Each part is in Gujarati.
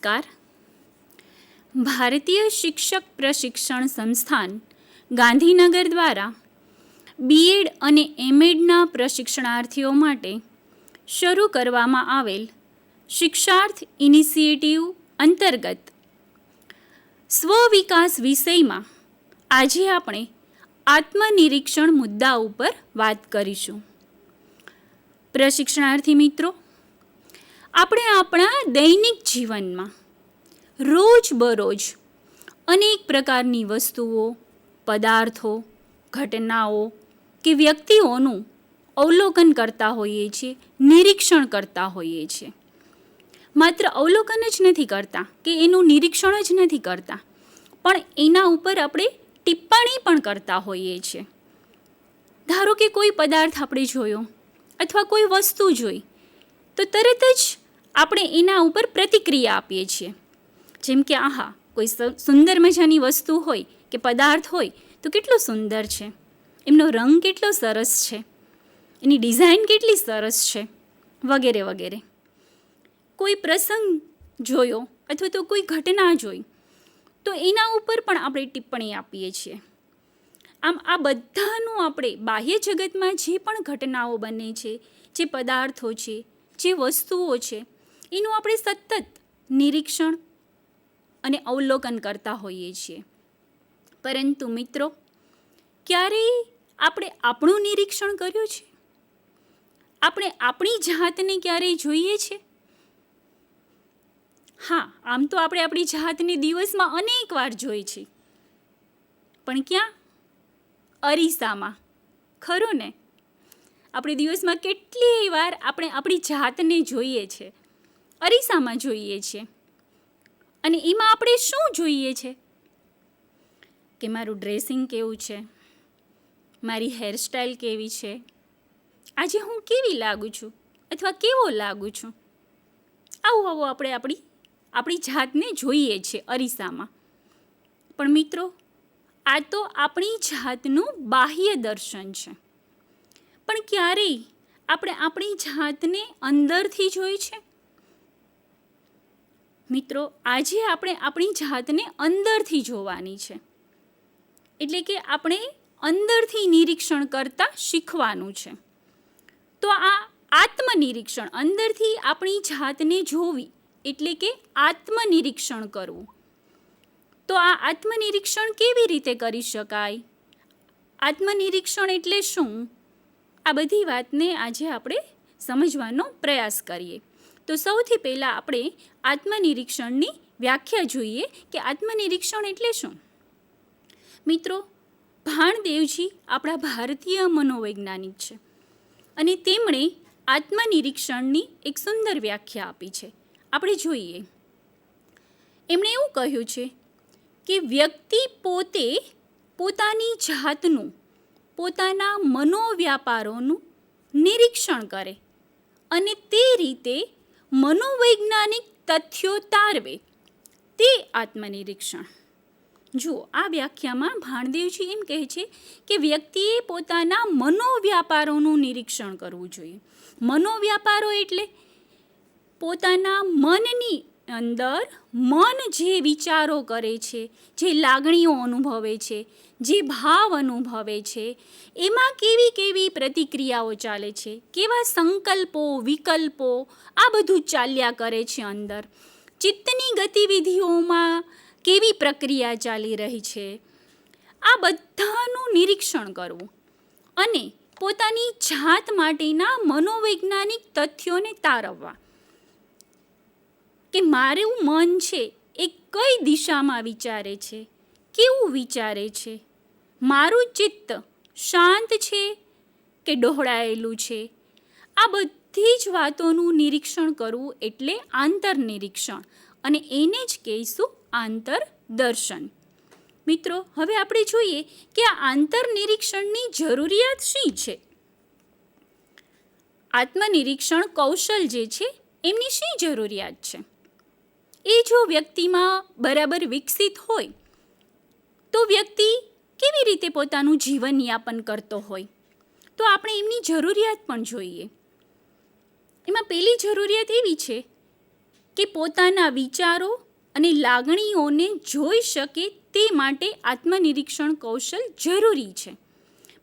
નમસ્કાર. ભારતીય શિક્ષક પ્રશિક્ષણ સંસ્થાન ગાંધીનગર દ્વારા બીએડ અને એમએડના પ્રશિક્ષણાર્થીઓ માટે શરૂ કરવામાં આવેલ શિક્ષાર્થ ઇનિશિયેટિવ અંતર્ગત સ્વવિકાસ વિષયમાં આજે આપણે આત્મનિરીક્ષણ મુદ્દા ઉપર વાત કરીશું. પ્રશિક્ષણાર્થી મિત્રો, આપણે આપણા દૈનિક જીવનમાં રોજબરોજ અનેક પ્રકારની વસ્તુઓ, પદાર્થો, ઘટનાઓ કે વ્યક્તિઓનું અવલોકન કરતા હોઈએ છીએ, નિરીક્ષણ કરતા હોઈએ છીએ. માત્ર અવલોકન જ નથી કરતા કે એનું નિરીક્ષણ જ નથી કરતા, પણ એના ઉપર આપણે ટિપ્પણી પણ કરતા હોઈએ છીએ. ધારો કે કોઈ પદાર્થ આપણે જોયો અથવા કોઈ વસ્તુ જોઈ તો તરત જ આપણે એના ઉપર પ્રતિક્રિયા આપીએ છીએ. જેમ કે આહા, કોઈ સુંદર મજાની વસ્તુ હોય કે પદાર્થ હોય તો કેટલો સુંદર છે, એમનો રંગ કેટલો સરસ છે, એની ડિઝાઇન કેટલી સરસ છે, વગેરે વગેરે. કોઈ પ્રસંગ જોયો અથવા તો કોઈ ઘટના જોઈ તો એના ઉપર પણ આપણે ટિપ્પણી આપીએ છીએ. આમ આ બધાનું આપણે બાહ્ય જગતમાં જે પણ ઘટનાઓ બને છે, જે પદાર્થો છે, જે વસ્તુઓ છે, એનું આપણે સતત નિરીક્ષણ અને અવલોકન કરતા હોઈએ છીએ. પરંતુ મિત્રો, ક્યારેય આપણે આપણું નિરીક્ષણ કર્યું છે? આપણે આપણી જાતને ક્યારેય જોઈએ છે? હા, આમ તો આપણે આપણી જાતને દિવસમાં અનેક વાર જોઈ છે, પણ ક્યાં? અરીસામાં. ખરું ને? આપણે દિવસમાં કેટલી વાર આપણે આપણી જાતને જોઈએ છે, અરીસામાં જોઈએ છીએ. અને એમાં આપણે શું જોઈએ છે? કે મારું ડ્રેસિંગ કેવું છે, મારી હેરસ્ટાઈલ કેવી છે, આજે હું કેવી લાગુ છું અથવા કેવો લાગુ છું. આવું આપણે આપણી જાતને જોઈએ છીએ અરીસામાં. પણ મિત્રો, આ તો આપણી જાતનું બાહ્ય દર્શન છે. પણ ક્યારેય આપણે આપણી જાતને અંદરથી જોઈ છે? મિત્રો, આજે આપણે આપણી જાતને અંદરથી જોવાની છે. એટલે કે આપણે અંદરથી નિરીક્ષણ કરતાં શીખવાનું છે. તો આ આત્મનિરીક્ષણ, અંદરથી આપણી જાતને જોવી એટલે કે આત્મનિરીક્ષણ કરવું. તો આ આત્મનિરીક્ષણ કેવી રીતે કરી શકાય? આત્મનિરીક્ષણ એટલે શું? આ બધી વાતને આજે આપણે સમજવાનો પ્રયાસ કરીએ. તો સૌથી પહેલાં આપણે આત્મનિરીક્ષણની વ્યાખ્યા જોઈએ કે આત્મનિરીક્ષણ એટલે શું. મિત્રો, ભાણદેવજી આપણા ભારતીય મનોવૈજ્ઞાનિક છે અને તેમણે આત્મનિરીક્ષણની એક સુંદર વ્યાખ્યા આપી છે. આપણે જોઈએ. એમણે એવું કહ્યું છે કે વ્યક્તિ પોતે પોતાની જાતનું, પોતાના મનોવ્યાપારોનું નિરીક્ષણ કરે અને તે રીતે મનોવૈજ્ઞાનિક તથ્યો તારવે, તે આત્મનિરીક્ષણ. જુઓ, આ વ્યાખ્યામાં ભાણદેવજી એમ કહે છે કે વ્યક્તિએ પોતાના મનોવ્યાપારોનું નિરીક્ષણ કરવું જોઈએ. મનોવ્યાપારો એટલે પોતાના મનની અંદર મન જે વિચારો કરે છે, જે લાગણીઓ અનુભવે છે, જે ભાવ અનુભવે છે, એમાં કેવી કેવી પ્રતિક્રિયાઓ ચાલે છે, કેવા સંકલ્પો, વિકલ્પો, આ બધું ચાલ્યા કરે છે અંદર. ચિત્તની ગતિવિધિઓમાં કેવી પ્રક્રિયા ચાલી રહી છે, આ બધાનું નિરીક્ષણ કરવું અને પોતાની જાત માટેના મનોવૈજ્ઞાનિક તથ્યોને તારવવા. કે મારું મન છે એ કઈ દિશામાં વિચારે છે, કેવું વિચારે છે, મારું ચિત્ત શાંત છે કે ડહોળાયેલું છે, આ બધી જ વાતોનું નિરીક્ષણ કરવું એટલે આંતરનિરીક્ષણ, અને એને જ કહીશું આંતરદર્શન. મિત્રો, હવે આપણે જોઈએ કે આ આંતરનિરીક્ષણની જરૂરિયાત શી છે. આત્મનિરીક્ષણ કૌશલ જે છે એમની શી જરૂરિયાત છે? એ જો વ્યક્તિમાં બરાબર વિકસિત હોય તો વ્યક્તિ કેવી રીતે પોતાનું જીવનયાપન કરતો હોય, તો આપણે એમની જરૂરિયાત પણ જોઈએ. એમાં પહેલી જરૂરિયાત એવી છે કે પોતાના વિચારો અને લાગણીઓને જોઈ શકે તે માટે આત્મનિરીક્ષણ કૌશલ જરૂરી છે.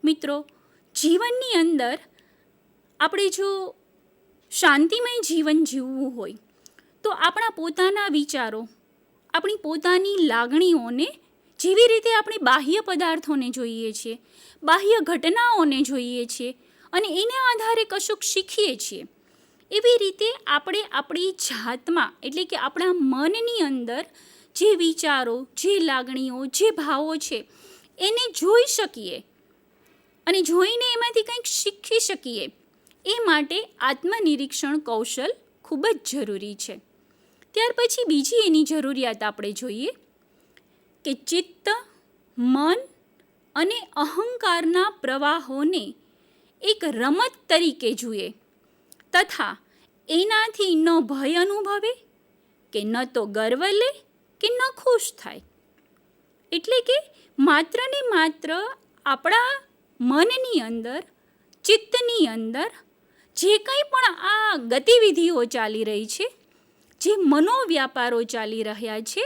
મિત્રો, જીવનની અંદર આપણે જો શાંતિમય જીવન જીવવું હોય તો આપણા પોતાના વિચારો, આપણી પોતાની લાગણીઓને, જેવી રીતે આપણે બાહ્ય પદાર્થોને જોઈએ છીએ, બાહ્ય ઘટનાઓને જોઈએ છીએ અને એને આધારે કશુંક શીખીએ છીએ, એવી રીતે આપણે આપણી જાતમાં એટલે કે આપણા મનની અંદર જે વિચારો, જે લાગણીઓ, જે ભાવો છે એને જોઈ શકીએ અને જોઈને એમાંથી કંઈક શીખી શકીએ, એ માટે આત્મનિરીક્ષણ કૌશલ ખૂબ જ જરૂરી છે. ત્યાર પછી બીજી એની જરૂરિયાત આપણે જોઈએ કે ચિત્ત, મન અને અહંકારના પ્રવાહોને એક રમત તરીકે જુએ તથા એનાથી ન ભય અનુભવે કે ન તો ગર્વ લે કે ન ખુશ થાય. એટલે કે માત્ર ને માત્ર આપણા મનની અંદર, ચિત્તની અંદર જે કંઈ પણ આ ગતિવિધિઓ ચાલી રહી છે, જે મનોવ્યાપારો ચાલી રહ્યા છે,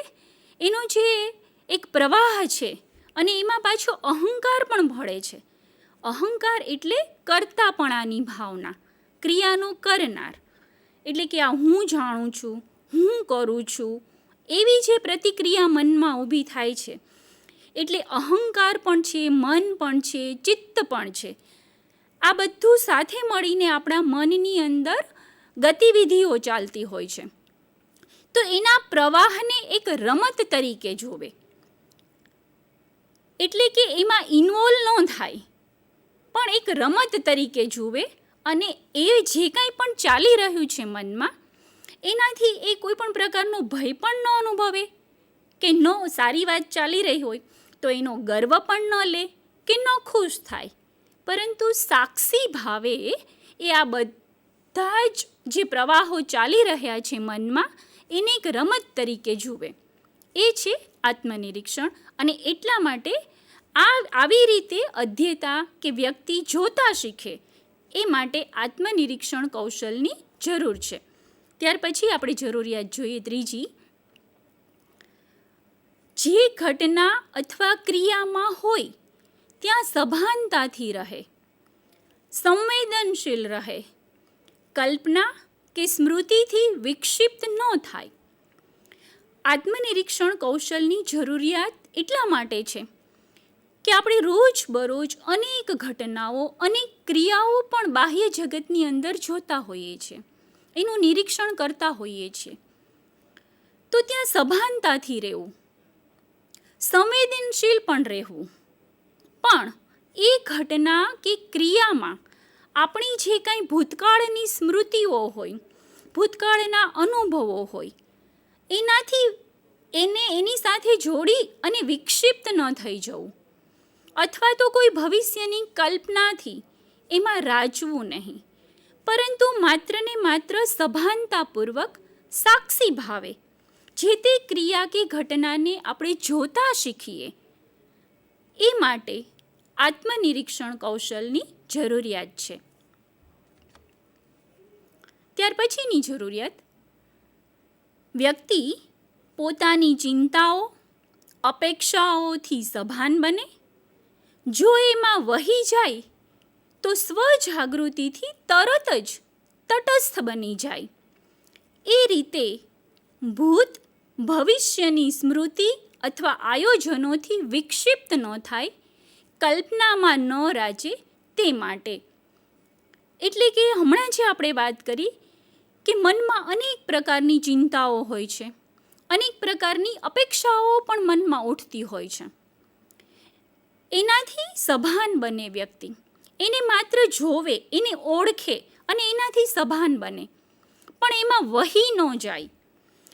એનો જે એક પ્રવાહ છે અને એમાં પાછો અહંકાર પણ ભળે છે. અહંકાર એટલે કર્તાપણાની ભાવના, ક્રિયાનો કરનાર. એટલે કે આ હું જાણું છું, હું કરું છું, એવી જે પ્રતિક્રિયા મનમાં ઊભી થાય છે. એટલે અહંકાર પણ છે, મન પણ છે, ચિત્ત પણ છે. આ બધું સાથે મળીને આપણા મનની અંદર ગતિવિધિઓ ચાલતી હોય છે. તો એના પ્રવાહને એક રમત તરીકે જોવે. એટલે કે એમાં ઇન્વોલ્વ ન થાય, પણ એક રમત તરીકે જુએ અને એ જે કાંઈ પણ ચાલી રહ્યું છે મનમાં, એનાથી એ કોઈ પણ પ્રકારનો ભય પણ ન અનુભવે કે ન સારી વાત ચાલી રહી હોય તો એનો ગર્વ પણ ન લે કે ન ખુશ થાય, પરંતુ સાક્ષી ભાવે એ આ બધા જ જે પ્રવાહો ચાલી રહ્યા છે મનમાં, એને એક રમત તરીકે જુએ. એ છે આત્મનિરીક્ષણ. અને એટલા માટે આવી રીતે અધ્યેતા કે વ્યક્તિ જોતા શીખે, એ માટે આત્મનિરીક્ષણ કૌશલની જરૂર છે. ત્યાર પછી આપણે જરૂરિયાત જોઈએ ત્રીજી, જે ઘટના અથવા ક્રિયામાં હોય ત્યાં સભાનતાથી રહે, સંવેદનશીલ રહે, કલ્પના કે સ્મૃતિથી વિક્ષિપ્ત ન થાય. આત્મનિરીક્ષણ કૌશલની જરૂરિયાત એટલા માટે છે કે આપણે રોજબરોજ અનેક ઘટનાઓ, અનેક ક્રિયાઓ પણ બાહ્ય જગતની અંદર જોતા હોઈએ છીએ, એનું નિરીક્ષણ કરતા હોઈએ છીએ. તો ત્યાં સભાનતાથી રહેવું, સંવેદનશીલ પણ રહેવું, પણ એ ઘટના કે ક્રિયામાં આપણી જે કાંઈ ભૂતકાળની સ્મૃતિઓ હોય, ભૂતકાળના અનુભવો હોય, એનાથી એની સાથે જોડી અને વિક્ષિપ્ત ન થઈ જવું, અથવા તો કોઈ ભવિષ્યની કલ્પનાથી એમાં રાચવું નહીં, પરંતુ માત્ર ને માત્ર સભાનતાપૂર્વક સાક્ષી ભાવે જે તે ક્રિયા કે ઘટનાને આપણે જોતા શીખીએ. એ માટે આત્મનિરીક્ષણ કૌશલની જરૂરિયાત છે. ત્યાર પછીની જરૂરિયાત, વ્યક્તિ પોતાની ચિંતાઓ, અપેક્ષાઓથી સભાન બને. જો એમાં વહી જાય તો સ્વજાગૃતિથી તરત જ તટસ્થ બની જાય. એ રીતે ભૂત, ભવિષ્યની સ્મૃતિ અથવા આયોજનોથી વિક્ષિપ્ત ન થાય, કલ્પનામાં ન રાચે, તે માટે. એટલે કે હમણાં જે આપણે વાત કરી કે મનમાં અનેક પ્રકારની ચિંતાઓ હોય છે, અનેક પ્રકારની અપેક્ષાઓ પણ મનમાં ઉઠતી હોય છે. એનાથી સભાન બને વ્યક્તિ, એને માત્ર જોવે, એને ઓળખે અને એનાથી સભાન બને, પણ એમાં વહી ન જાય.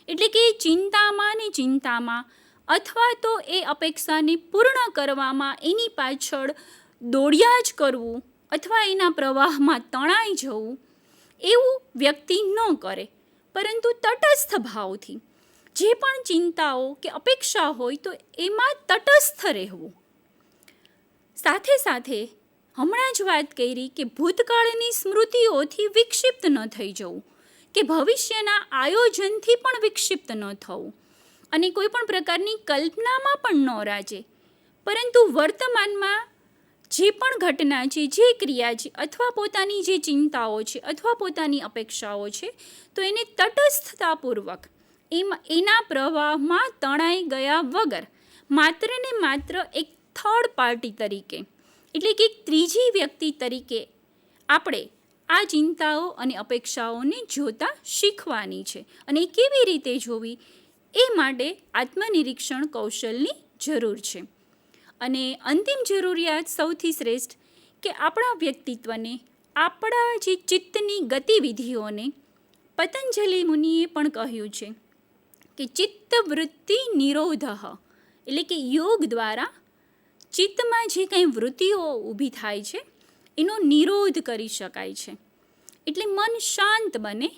એટલે કે ચિંતામાં ને ચિંતામાં અથવા તો એ અપેક્ષાને પૂર્ણ કરવામાં એની પાછળ દોડ્યા જ કરવું અથવા એના પ્રવાહમાં તણાઈ જવું, એવું વ્યક્તિ ન કરે, પરંતુ તટસ્થ ભાવથી જે પણ ચિંતાઓ કે અપેક્ષા હોય તો એમાં તટસ્થ રહેવું. સાથે સાથે હમણાં જ વાત કરી કે ભૂતકાળની સ્મૃતિઓથી વિક્ષિપ્ત ન થઈ જવું, કે ભવિષ્યના આયોજનથી પણ વિક્ષિપ્ત ન થવું અને કોઈ પણ પ્રકારની કલ્પનામાં પણ ન રાજે, પરંતુ વર્તમાનમાં જે પણ ઘટના છે, જે ક્રિયા છે, અથવા પોતાની જે ચિંતાઓ છે અથવા પોતાની અપેક્ષાઓ છે, તો એને તટસ્થતાપૂર્વક એના પ્રવાહમાં તણાઈ ગયા વગર માત્ર ને માત્ર એક થર્ડ પાર્ટી તરીકે, એટલે કે એક ત્રીજી વ્યક્તિ તરીકે આપણે આ ચિંતાઓ અને અપેક્ષાઓને જોતા શીખવાની છે. અને કેવી રીતે જોવી એ માટે આત્મનિરીક્ષણ કૌશલની જરૂર છે. અને અંતિમ જરૂરિયાત સૌથી શ્રેષ્ઠ કે આપણા વ્યક્તિત્વને, આપણા જે ચિત્તની ગતિવિધિઓને પતંજલિ મુનિએ પણ કહ્યું છે કે ચિત્તવૃત્તિ નિરોધ, એટલે કે યોગ દ્વારા ચિત્તમાં જે કંઈ વૃત્તિઓ ઊભી થાય છે એનો નિરોધ કરી શકાય છે. એટલે મન શાંત બને,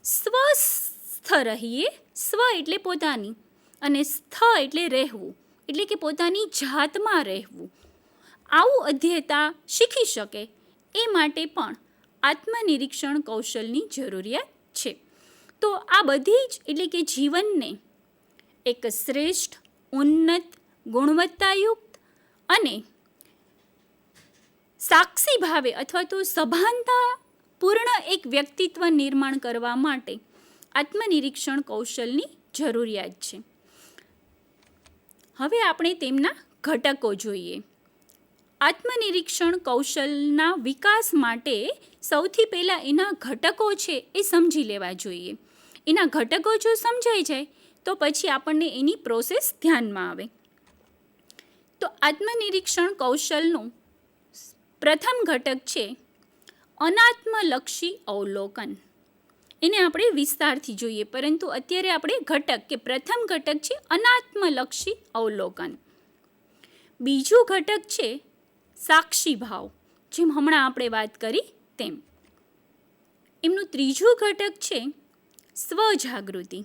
સ્વસ્થ રહીએ. સ્વ એટલે પોતાની અને સ્થ એટલે રહેવું, એટલે કે પોતાની જાતમાં રહેવું. આવું અધ્યયતા શીખી શકે એ માટે પણ આત્મનિરીક્ષણ કૌશલની જરૂરિયાત છે. તો આ બધી જ એટલે કે જીવનને એક શ્રેષ્ઠ, ઉન્નત, ગુણવત્તાયુક્ત અને સાક્ષી ભાવે અથવા તો સભાનતાપૂર્ણ એક વ્યક્તિત્વ નિર્માણ કરવા માટે આત્મનિરીક્ષણ કૌશલની જરૂરિયાત છે. હવે આપણે તેમના ઘટકો જોઈએ. આત્મનિરીક્ષણ કૌશલના વિકાસ માટે સૌથી પહેલાં એના ઘટકો છે એ સમજી લેવા જોઈએ. એના ઘટકો જો સમજાઈ જાય તો પછી આપણને એની પ્રોસેસ ધ્યાનમાં આવે. તો આત્મનિરીક્ષણ કૌશલનું પ્રથમ ઘટક છે અનાત્મલક્ષી અવલોકન. એને આપણે વિસ્તારથી જોઈએ, પરંતુ અત્યારે આપણે ઘટક કે પ્રથમ ઘટક છે અનાત્મલક્ષી અવલોકન. બીજું ઘટક છે સાક્ષી ભાવ, જેમ હમણાં આપણે વાત કરી તેમ. એમનું ત્રીજું ઘટક છે સ્વજાગૃતિ.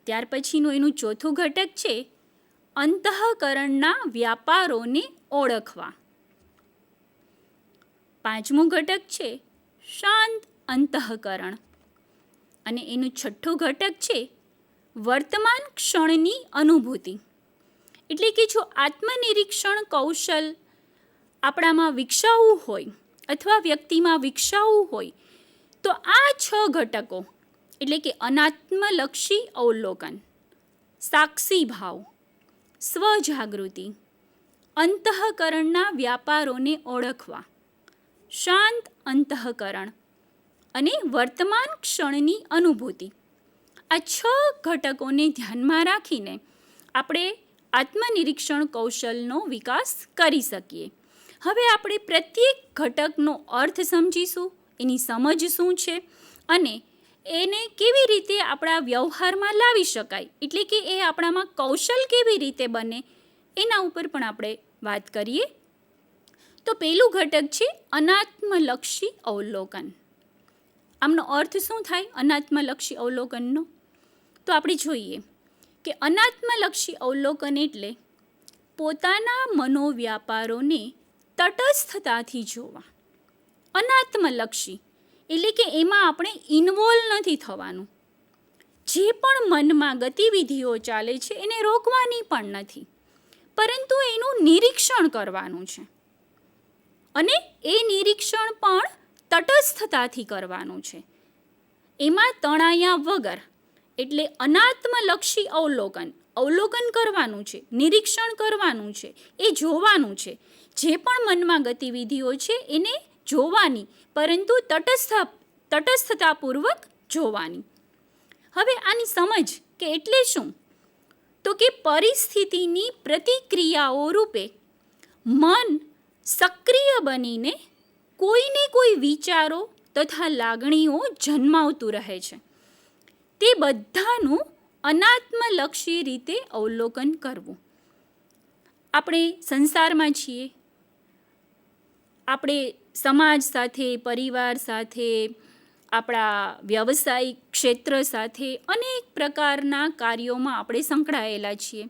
ત્યાર પછીનું એનું ચોથું ઘટક છે અંતઃકરણના વ્યાપારોને ઓળખવા. પાંચમું ઘટક છે શાંત અંતઃકરણ. અને એનું છઠ્ઠું ઘટક છે વર્તમાન ક્ષણની અનુભૂતિ. એટલે કે જો આત્મનિરીક્ષણ કૌશલ આપણામાં વિકસાવવું હોય અથવા વ્યક્તિમાં વિકસાવવું હોય તો આ 6 ઘટકો એટલે કે અનાત્મલક્ષી અવલોકન, સાક્ષી ભાવ, સ્વજાગૃતિ, અંતઃકરણના વ્યાપારોને ઓળખવા, શાંત અંતઃકરણ અને વર્તમાન ક્ષણની અનુભૂતિ, આ 6 ઘટકોને ધ્યાનમાં રાખીને આપણે આત્મનિરીક્ષણ કૌશલનો વિકાસ કરી શકીએ. હવે આપણે પ્રત્યેક ઘટકનો અર્થ સમજીશું, એની સમજ શું છે અને એને કેવી રીતે આપણા વ્યવહારમાં લાવી શકાય, એટલે કે એ આપણામાં કૌશલ કેવી રીતે બને એના ઉપર પણ આપણે વાત કરીએ. તો પહેલું ઘટક છે અનાત્મલક્ષી અવલોકન. આમનો અર્થ શું થાય અનાત્મલક્ષી અવલોકનનો? તો આપણે જોઈએ કે અનાત્મલક્ષી અવલોકન એટલે પોતાના મનોવ્યાપારોને તટસ્થતાથી જોવા. અનાત્મલક્ષી એટલે કે એમાં આપણે ઇન્વોલ્વ નથી થવાનું. જે પણ મનમાં ગતિવિધિઓ ચાલે છે એને રોકવાની પણ નથી, પરંતુ એનું નિરીક્ષણ કરવાનું છે. અને એ નિરીક્ષણ પણ તટસ્થતાથી કરવાનું છે, એમાં તણાયા વગર. એટલે અનાત્મલક્ષી અવલોકન કરવાનું છે, નિરીક્ષણ કરવાનું છે, એ જોવાનું છે. જે પણ મનમાં ગતિવિધિઓ છે એને જોવાની, પરંતુ તટસ્થતાપૂર્વક જોવાની. હવે આની સમજ કે એટલે શું? તો કે પરિસ્થિતિની પ્રતિક્રિયાઓ રૂપે મન સક્રિય બનીને કોઈને કોઈ વિચારો તથા લાગણીઓ જન્માવતું રહે છે. તે બધાનું અનાત્મલક્ષી રીતે અવલોકન કરવું. આપણે સંસારમાં છીએ, આપણે સમાજ સાથે, પરિવાર સાથે, આપણા વ્યવસાયિક ક્ષેત્ર સાથે અનેક પ્રકારના કાર્યોમાં આપણે સંકળાયેલા છીએ.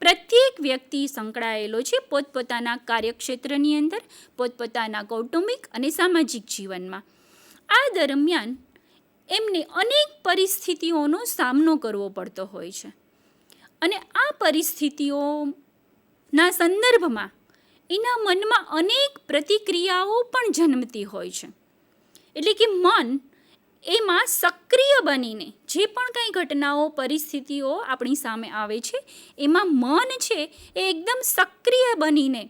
પ્રત્યેક વ્યક્તિ સંકળાયેલો છે પોતપોતાના કાર્યક્ષેત્રની અંદર, પોતપોતાના કૌટુંબિક અને સામાજિક જીવનમાં. આ દરમિયાન એમને અનેક પરિસ્થિતિઓનો સામનો કરવો પડતો હોય છે અને આ પરિસ્થિતિઓના સંદર્ભમાં એના મનમાં અનેક પ્રતિક્રિયાઓ પણ જન્મતી હોય છે. એટલે કે મન એમાં સક્રિય બનીને જે પણ કંઈ ઘટનાઓ પરિસ્થિતિઓ આપણી સામે આવે છે એમાં મન છે એ એકદમ સક્રિય બનીને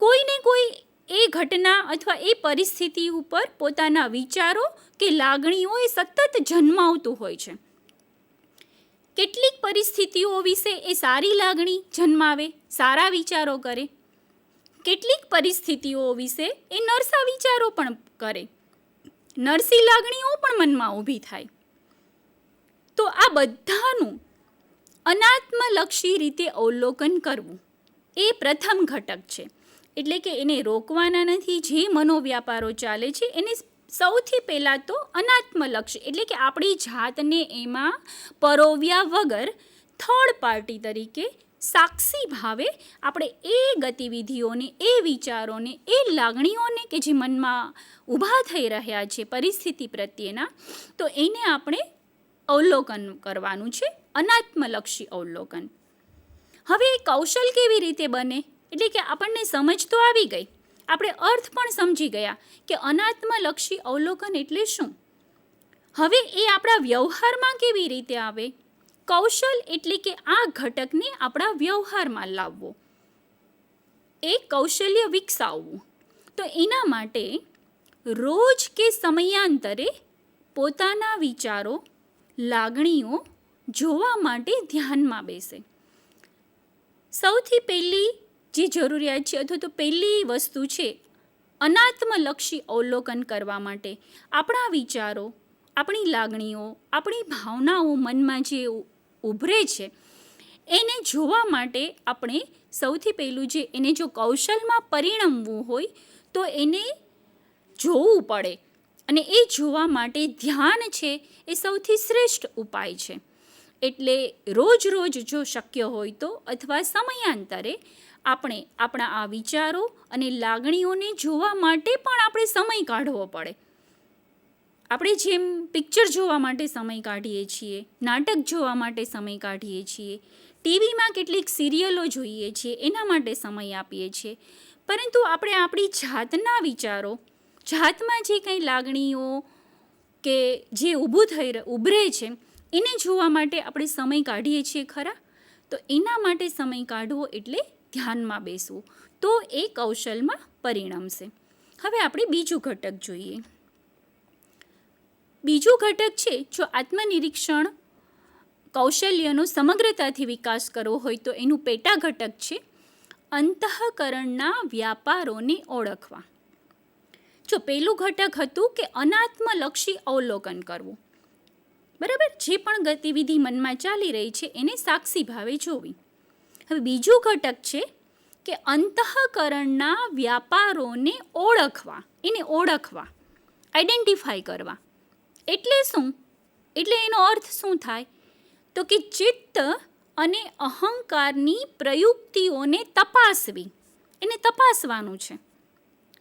કોઈને કોઈ એ ઘટના અથવા એ પરિસ્થિતિ ઉપર પોતાના વિચારો કે લાગણીઓ એ સતત જન્માવતું હોય છે. કેટલીક પરિસ્થિતિઓ વિશે એ સારી લાગણી જન્માવે, સારા વિચારો કરે. કેટલીક પરિસ્થિતિઓ વિશે એ નરસા વિચારો પણ કરે, નરસી લાગણીઓ પણ મનમાં ઊભી થાય. તો આ બધાનું અનાત્મલક્ષી રીતે અવલોકન કરવું એ પ્રથમ ઘટક છે. એટલે કે એને રોકવાના નથી. જે મનોવ્યાપારો ચાલે છે એને સૌથી પહેલાં તો અનાત્મલક્ષી એટલે કે આપણી જાતને એમાં પરોવ્યા વગર થર્ડ પાર્ટી તરીકે સાક્ષી ભાવે આપણે એ ગતિવિધિઓને, એ વિચારોને, એ લાગણીઓને કે જે મનમાં ઊભા થઈ રહ્યા છે પરિસ્થિતિ પ્રત્યેના, તો એને આપણે અવલોકન કરવાનું છે, અનાત્મલક્ષી અવલોકન. હવે એ કૌશલ કેવી રીતે બને? એટલે કે આપણને સમજ તો આવી ગઈ, આપણે અર્થ પણ સમજી ગયા કે અનાત્મલક્ષી અવલોકન એટલે શું. હવે એ આપણા વ્યવહારમાં કેવી રીતે આવે? કૌશલ એટલે કે આ ઘટકને આપણા વ્યવહારમાં લાવવો, એ કૌશલ્ય વિકસાવવું. તો એના માટે રોજ કે સમયાંતરે પોતાના વિચારો, લાગણીઓ જોવા માટે ધ્યાનમાં બેસે. સૌથી પહેલી જે જરૂરિયાત છે અથવા તો પહેલી વસ્તુ છે અનાત્મલક્ષી અવલોકન કરવા માટે આપણા વિચારો, આપણી લાગણીઓ, આપણી ભાવનાઓ મનમાં જે ઉભરે છે એને જોવા માટે આપણે સૌથી પહેલું જે એને જો કૌશલમાં પરિણમવું હોય તો એને જોવું પડે અને એ જોવા માટે ધ્યાન છે એ સૌથી શ્રેષ્ઠ ઉપાય છે. એટલે રોજ રોજ જો શક્ય હોય તો અથવા સમયાંતરે આપણે આપણા આ વિચારો અને લાગણીઓને જોવા માટે પણ આપણે સમય કાઢવો પડે. આપણે જેમ પિક્ચર જોવા માટે સમય કાઢીએ છીએ, નાટક જોવા માટે સમય કાઢીએ છીએ, ટીવીમાં કેટલીક સિરિયલો જોઈએ છીએ, એના માટે સમય આપીએ છીએ, પરંતુ આપણે આપણી જાતના વિચારો, જાતમાં જે કંઈ લાગણીઓ કે જે ઉભરે છે એને જોવા માટે આપણે સમય કાઢીએ છીએ ખરા? તો એના માટે સમય કાઢવો એટલે ધ્યાનમાં બેસવું, તો એ કૌશલમાં પરિણમશે. હવે આપણે બીજું ઘટક જોઈએ. બીજું ઘટક છે, જો આત્મનિરીક્ષણ કૌશલ્યનો સમગ્રતાથી વિકાસ કરવો હોય તો એનું પેટા ઘટક છે અંતઃકરણના વ્યાપારોને ઓળખવા. જો પેલું ઘટક હતું કે અનાત્મલક્ષી અવલોકન કરવું, બરાબર, જે પણ ગતિવિધિ મનમાં ચાલી રહી છે એને સાક્ષી ભાવે જોવી. હવે બીજું ઘટક છે કે અંતઃકરણના વ્યાપારોને ઓળખવા, એને ઓળખવા, આઈડેન્ટિફાઈ કરવા. એટલે શું? એટલે એનો અર્થ શું થાય? તો કે ચિત્ત અને અહંકારની પ્રયુક્તિઓને તપાસવી, એને તપાસવાનું છે,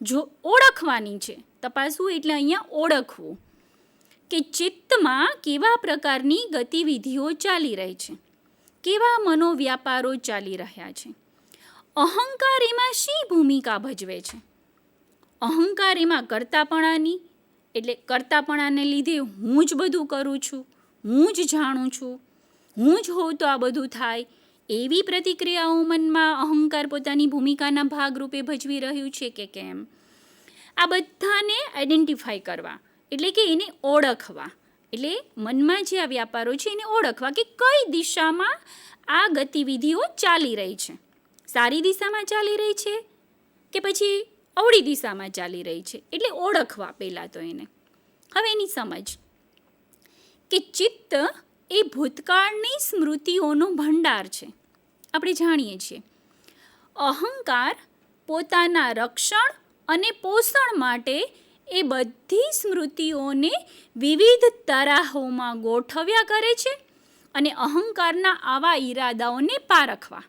જો ઓળખવાની છે. તપાસવું એટલે અહીંયા ઓળખવું કે ચિત્તમાં કેવા પ્રકારની ગતિવિધિઓ ચાલી રહી છે, કેવા મનોવ્યાપારો ચાલી રહ્યા છે. અહંકાર એમાં શી ભૂમિકા ભજવે છે? અહંકાર એમાં કર્તાપણાની, એટલે કર્તાપણાને લીધે હું જ બધું કરું છું, હું જ જાણું છું, હું જ હોઉં તો આ બધું થાય, એવી પ્રતિક્રિયાઓ મનમાં અહંકાર પોતાની ભૂમિકાના ભાગરૂપે ભજવી રહ્યું છે કે કેમ? આ બધાને આઈડેન્ટિફાઈ કરવા એટલે કે એને ઓળખવા. એટલે મનમાં જે આ વ્યાપારો છે એને ઓળખવા કે કઈ દિશામાં આ ગતિવિધિઓ ચાલી રહી છે. સારી દિશામાં ચાલી રહી છે કે પછી અવળી દિશામાં ચાલી રહી છે, એટલે ઓળખવા પહેલાં તો એને. હવે એની સમજ કે ચિત્ત એ ભૂતકાળની સ્મૃતિઓનો ભંડાર છે, આપણે જાણીએ છીએ. અહંકાર પોતાના રક્ષણ અને પોષણ માટે એ બધી સ્મૃતિઓને વિવિધ તરાહોમાં ગોઠવ્યા કરે છે અને અહંકારના આવા ઈરાદાઓને પારખવા.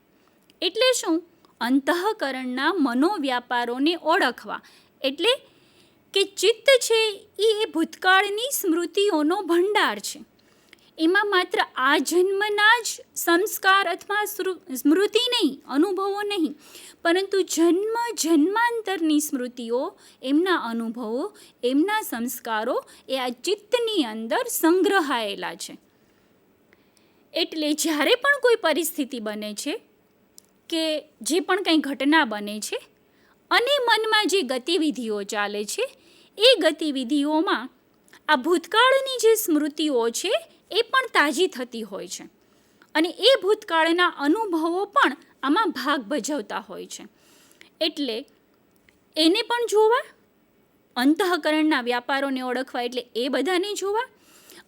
એટલે શું? અંતઃકરણના મનોવ્યાપારોને ઓળખવા એટલે કે ચિત્ત છે એ ભૂતકાળની સ્મૃતિઓનો ભંડાર છે. એમાં માત્ર આ જન્મના જ સંસ્કાર અથવા સ્મૃતિ નહીં, અનુભવો નહીં, પરંતુ જન્મ જન્માંતરની સ્મૃતિઓ, એમના અનુભવો, એમના સંસ્કારો એ આ ચિત્તની અંદર સંગ્રહાયેલા છે. એટલે જ્યારે પણ કોઈ પરિસ્થિતિ બને છે કે જે પણ કંઈ ઘટના બને છે અને મનમાં જે ગતિવિધિઓ ચાલે છે, એ ગતિવિધિઓમાં આ ભૂતકાળની જે સ્મૃતિઓ છે એ પણ તાજી થતી હોય છે અને એ ભૂતકાળના અનુભવો પણ આમાં ભાગ ભજવતા હોય છે. એટલે એને પણ જોવા, અંતઃકરણના વ્યાપારોને ઓળખવા એટલે એ બધાને જોવા,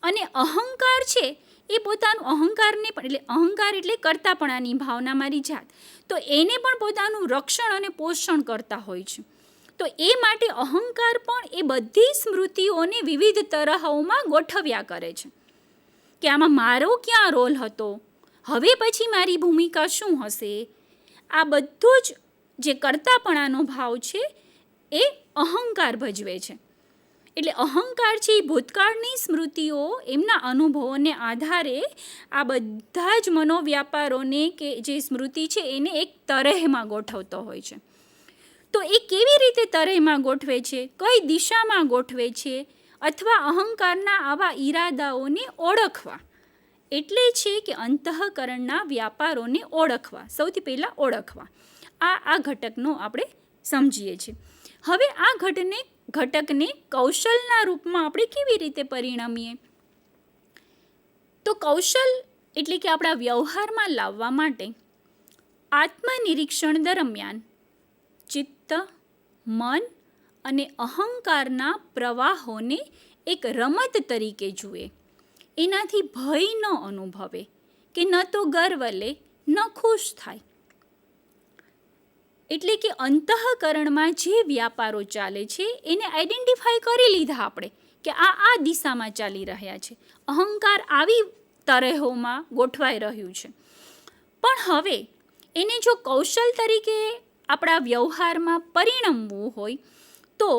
અને અહંકાર છે એ પોતાનું અહંકારને પણ, એટલે અહંકાર એટલે કરતાપણાની ભાવના, મારી જાત, તો એને પણ પોતાનું રક્ષણ અને પોષણ કરતા હોય છે. તો એ માટે અહંકાર પણ એ બધી સ્મૃતિઓને વિવિધ તરહોમાં ગોઠવ્યા કરે છે કે આમાં મારો ક્યાં રોલ હતો, હવે પછી મારી ભૂમિકા શું હશે. આ બધું જ જે કરતાપણાનો ભાવ છે એ અહંકાર ભજવે છે. એટલે અહંકાર છે એ ભૂતકાળની સ્મૃતિઓ, એમના અનુભવોને આધારે આ બધા જ મનોવ્યાપારોને કે જે સ્મૃતિ છે એને એક તરહમાં ગોઠવતો હોય છે. તો એ કેવી રીતે તરહમાં ગોઠવે છે, કઈ દિશામાં ગોઠવે છે, અથવા અહંકારના આવા ઈરાદાઓને ઓળખવા, એટલે છે કે અંતઃકરણના વ્યાપારોને ઓળખવા, સૌથી પહેલાં ઓળખવા. આ ઘટકનો આપણે સમજીએ છીએ. હવે આ ઘટકને કૌશલના રૂપમાં આપણે કેવી રીતે પરિણમીએ? તો કૌશલ એટલે કે આપણા વ્યવહારમાં લાવવા માટે આત્મનિરીક્ષણ દરમિયાન ચિત્ત, મન અને અહંકારના પ્રવાહોને એક રમત તરીકે જુએ. એનાથી ભય ન અનુભવે કે ન તો ગર્વ લે, ન ખુશ થાય. એટલે કે અંતઃકરણમાં જે વ્યાપારો ચાલે છે એને આઈડેન્ટિફાઈ કરી લીધા આપણે કે આ દિશામાં ચાલી રહ્યા છે, અહંકાર આવી તરહોમાં ગોઠવાઈ રહ્યું છે. પણ હવે એને જો કૌશલ તરીકે આપણા વ્યવહારમાં પરિણમવું હોય તો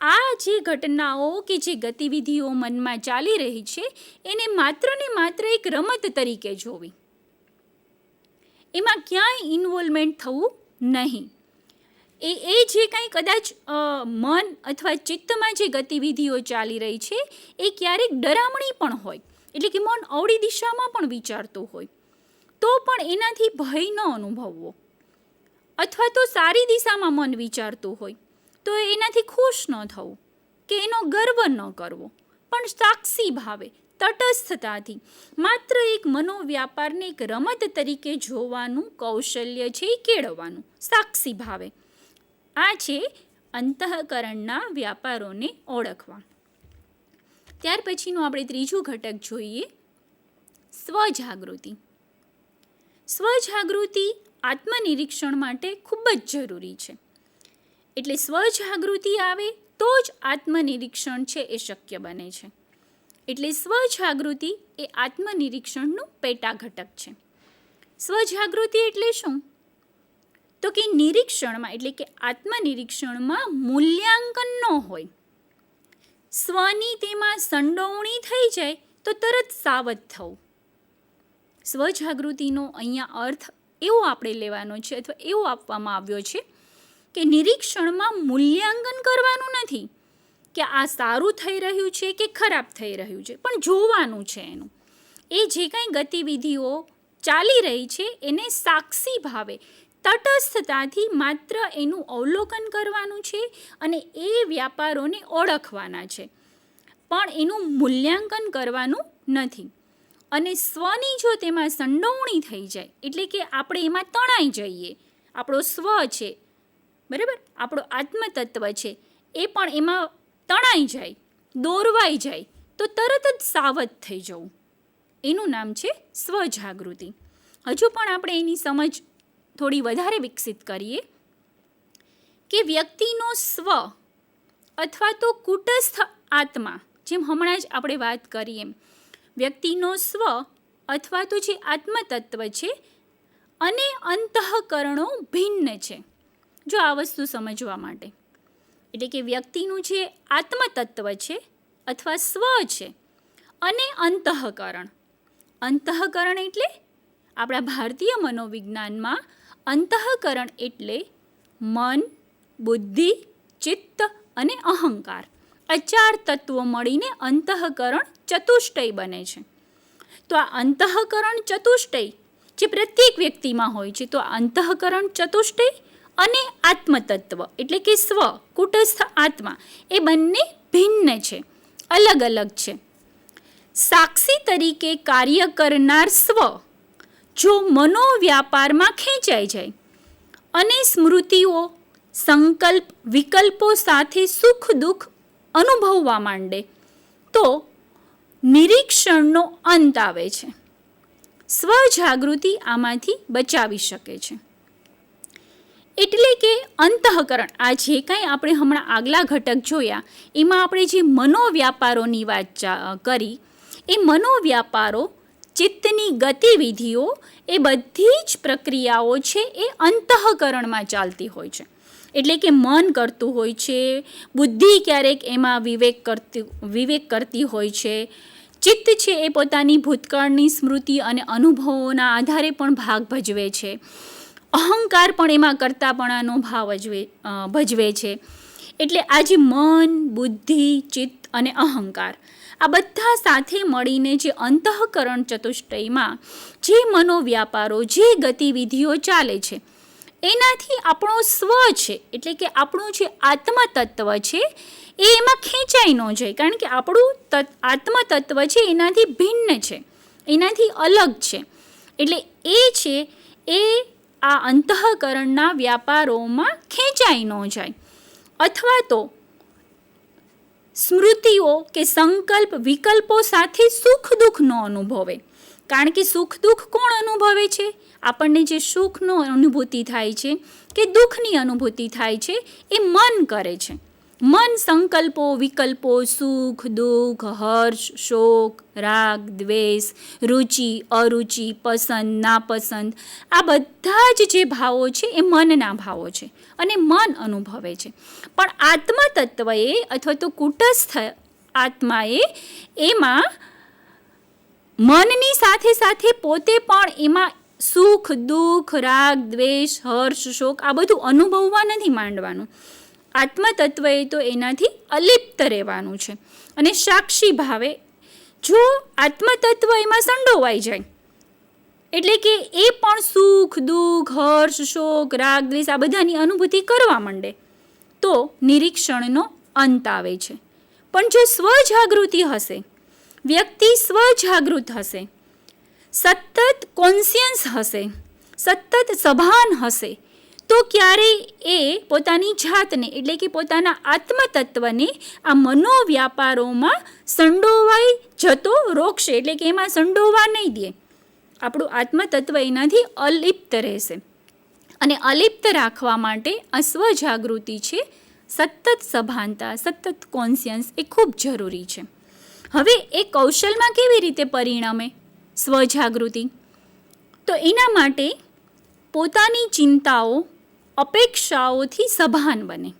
આ જે ઘટનાઓ કે જે ગતિવિધિઓ મનમાં ચાલી રહી છે એને માત્ર ને માત્ર એક રમત તરીકે જોવી, એમાં ક્યાંય ઇન્વોલ્વમેન્ટ થવું નહીં. એ જે કંઈ કદાચ મન અથવા ચિત્તમાં જે ગતિવિધિઓ ચાલી રહી છે એ ક્યારેક ડરામણી પણ હોય, એટલે કે મન અવળી દિશામાં પણ વિચારતું હોય, તો પણ એનાથી ભય ન અનુભવવો. અથવા તો સારી દિશામાં મન વિચારતું હોય તો એનાથી ખુશ ન થવું કે એનો ગર્વ ન કરવો, પણ સાક્ષી ભાવે, તટસ્થતાથી માત્ર એક મનોવ્યાપારને એક રમત તરીકે જોવાનું કૌશલ્ય છે એ કેળવવાનું, સાક્ષી ભાવે. આ છે અંતઃકરણના વ્યાપારોને ઓળખવા. ત્યાર પછીનું આપણે ત્રીજું ઘટક જોઈએ, સ્વજાગૃતિ. સ્વજાગૃતિ આત્મનિરીક્ષણ માટે ખૂબ જ જરૂરી છે. એટલે સ્વજાગૃતિ આવે તો જ આત્મનિરીક્ષણ છે એ શક્ય બને છે. એટલે સ્વજાગૃતિ એ આત્મનિરીક્ષણનું પેટા ઘટક છે. સ્વજાગૃતિ એટલે શું? તો કે નિરીક્ષણમાં, એટલે કે આત્મનિરીક્ષણમાં મૂલ્યાંકન ન હોય. સ્વની તેમાં સંડોવણી થઈ જાય તો તરત સાવધ થવું. સ્વજાગૃતિનો અહીંયા અર્થ એવો આપણે લેવાનો છે અથવા એવો આપવામાં આવ્યો છે કે નિરીક્ષણમાં મૂલ્યાંકન કરવાનું નથી કે આ સારું થઈ રહ્યું છે કે ખરાબ થઈ રહ્યું છે, પણ જોવાનું છે એનું. એ જે કંઈ ગતિવિધિઓ ચાલી રહી છે એને સાક્ષી ભાવે, તટસ્થતાથી માત્ર એનું અવલોકન કરવાનું છે અને એ વ્યાપારોને ઓળખવાના છે, પણ એનું મૂલ્યાંકન કરવાનું નથી. અને સ્વની જો તેમાં સંડોવણી થઈ જાય, એટલે કે આપણે એમાં તણાઈ જઈએ, આપણો સ્વ છે, બરાબર, આપણો આત્મતત્વ છે, એ પણ એમાં તણાઈ જાય, દોરવાઈ જાય, તો તરત જ સાવધ થઈ જવું, એનું નામ છે સ્વજાગૃતિ. હજુ પણ આપણે એની સમજ થોડી વધારે વિકસિત કરીએ કે વ્યક્તિનો સ્વ અથવા તો કુટસ્થ આત્મા, જેમ હમણાં જ આપણે વાત કરી એમ, વ્યક્તિનો સ્વ અથવા તો જે આત્મતત્વ છે અને અંતઃકરણો ભિન્ન છે. જો આ વસ્તુ સમજવા માટે, એટલે કે વ્યક્તિનું જે આત્મતત્વ છે અથવા સ્વ છે, અને અંતઃકરણ. અંતઃકરણ એટલે આપણા ભારતીય મનોવિજ્ઞાનમાં અંતઃકરણ એટલે મન, બુદ્ધિ, ચિત્ત અને અહંકાર. આ 4 તત્વો મળીને અંતઃકરણ ચતુષ્ટય બને છે. તો આ અંતઃકરણ ચતુષ્ટય જે પ્રત્યેક વ્યક્તિમાં હોય છે, તો અંતઃકરણ ચતુષ્ટય અને આત્મતત્વ એટલે કે સ્વ, કુટસ્થ આત્મા, એ બંને ભિન્ન છે, અલગ અલગ છે. સાક્ષી તરીકે કાર્ય કરનાર સ્વ જો મનોવ્યાપારમાં ખેંચાઈ જાય અને સ્મૃતિઓ, સંકલ્પ, વિકલ્પો સાથે સુખ દુઃખ અનુભવવા માંડે તો નિરીક્ષણનો અંત આવે છે. સ્વજાગૃતિ આમાંથી બચાવી શકે છે. એટલે કે અંતઃકરણ, આ જે કાંઈ આપણે હમણાં આગલા ઘટક જોયા એમાં આપણે જે મનોવ્યાપારોની વાત કરી, એ મનોવ્યાપારો, ચિત્તની ગતિવિધિઓ, એ બધી જ પ્રક્રિયાઓ છે એ અંતઃકરણમાં ચાલતી હોય છે. એટલે કે મન કરતું હોય છે, બુદ્ધિ ક્યારેક એમાં વિવેક કરતી હોય છે, ચિત્ત છે એ પોતાની ભૂતકાળની સ્મૃતિ અને અનુભવોના આધારે પણ ભાગ ભજવે છે, અહંકાર પણ એમાં કરતાપણાનો ભાવ ભજવે છે. એટલે આ જે મન, બુદ્ધિ, ચિત્ત અને અહંકાર, આ બધા સાથે મળીને જે અંતઃકરણ ચતુષ્ટયમાં જે મનોવ્યાપારો, જે ગતિવિધિઓ ચાલે છે, એનાથી આપણો સ્વ છે એટલે કે આપણું જે આત્મતત્વ છે એ એમાં ખેંચાઈ ન જાય. કારણ કે આપણું આત્મતત્વ છે એનાથી ભિન્ન છે, એનાથી અલગ છે. એટલે એ છે એ આ અંતઃકરણના વ્યાપારોમાં ખેંચાઈ ન જાય, અથવા તો સ્મૃતિઓ કે સંકલ્પ, વિકલ્પો સાથે સુખ દુઃખ ન અનુભવે. કારણ કે સુખ દુઃખ કોણ અનુભવે છે? આપણને જે સુખનો અનુભૂતિ થાય છે કે દુઃખની અનુભૂતિ થાય છે એ મન કરે છે. મન સંકલ્પો, વિકલ્પો, સુખ, દુઃખ, હર્ષ, શોક, રાગ, દ્વેષ, રુચિ, અરુચિ, પસંદ, નાપસંદ, આ બધા જ જે ભાવો છે એ મનના ભાવો છે અને મન અનુભવે છે. પણ આત્મતત્વએ અથવા તો કુટસ્થ આત્માએ એમાં મનની સાથે સાથે પોતે પણ એમાં સુખ, દુઃખ, રાગ, દ્વેષ, હર્ષ, શોક આ બધું અનુભવવા નથી માંડવાનું. આત્મતત્વએ તો એનાથી અલિપ્ત રહેવાનું છે. અને સાક્ષી ભાવે જો આત્મતત્વ એમાં સંડોવાઈ જાય, એટલે કે એ પણ સુખ, દુઃખ, હર્ષ, શોક, રાગ, દ્વેષ આ બધાની અનુભૂતિ કરવા માંડે તો નિરીક્ષણનો અંત આવે છે. પણ જો સ્વજાગૃતિ હશે, વ્યક્તિ સ્વજાગૃત હશે, સતત કોન્શિયન્સ હશે, સતત સભાન હશે, તો ક્યારેય એ પોતાની જાતને એટલે કે પોતાના આત્મતત્વને આ મનોવ્યાપારોમાં સંડોવાઈ જતો રોકશે. એટલે કે એમાં સંડોવા નહીં દે. આપણું આત્મતત્વ એનાથી અલિપ્ત રહેશે. અને અલિપ્ત રાખવા માટે આ સ્વજાગૃતિ છે, સતત સભાનતા, સતત કોન્શિયન્સ એ ખૂબ જરૂરી છે. હવે એ કૌશલમાં કેવી રીતે પરિણમે સ્વજાગૃતિ? તો એના માટે પોતાની ચિંતાઓ, અપેક્ષાઓથી સભાન બને.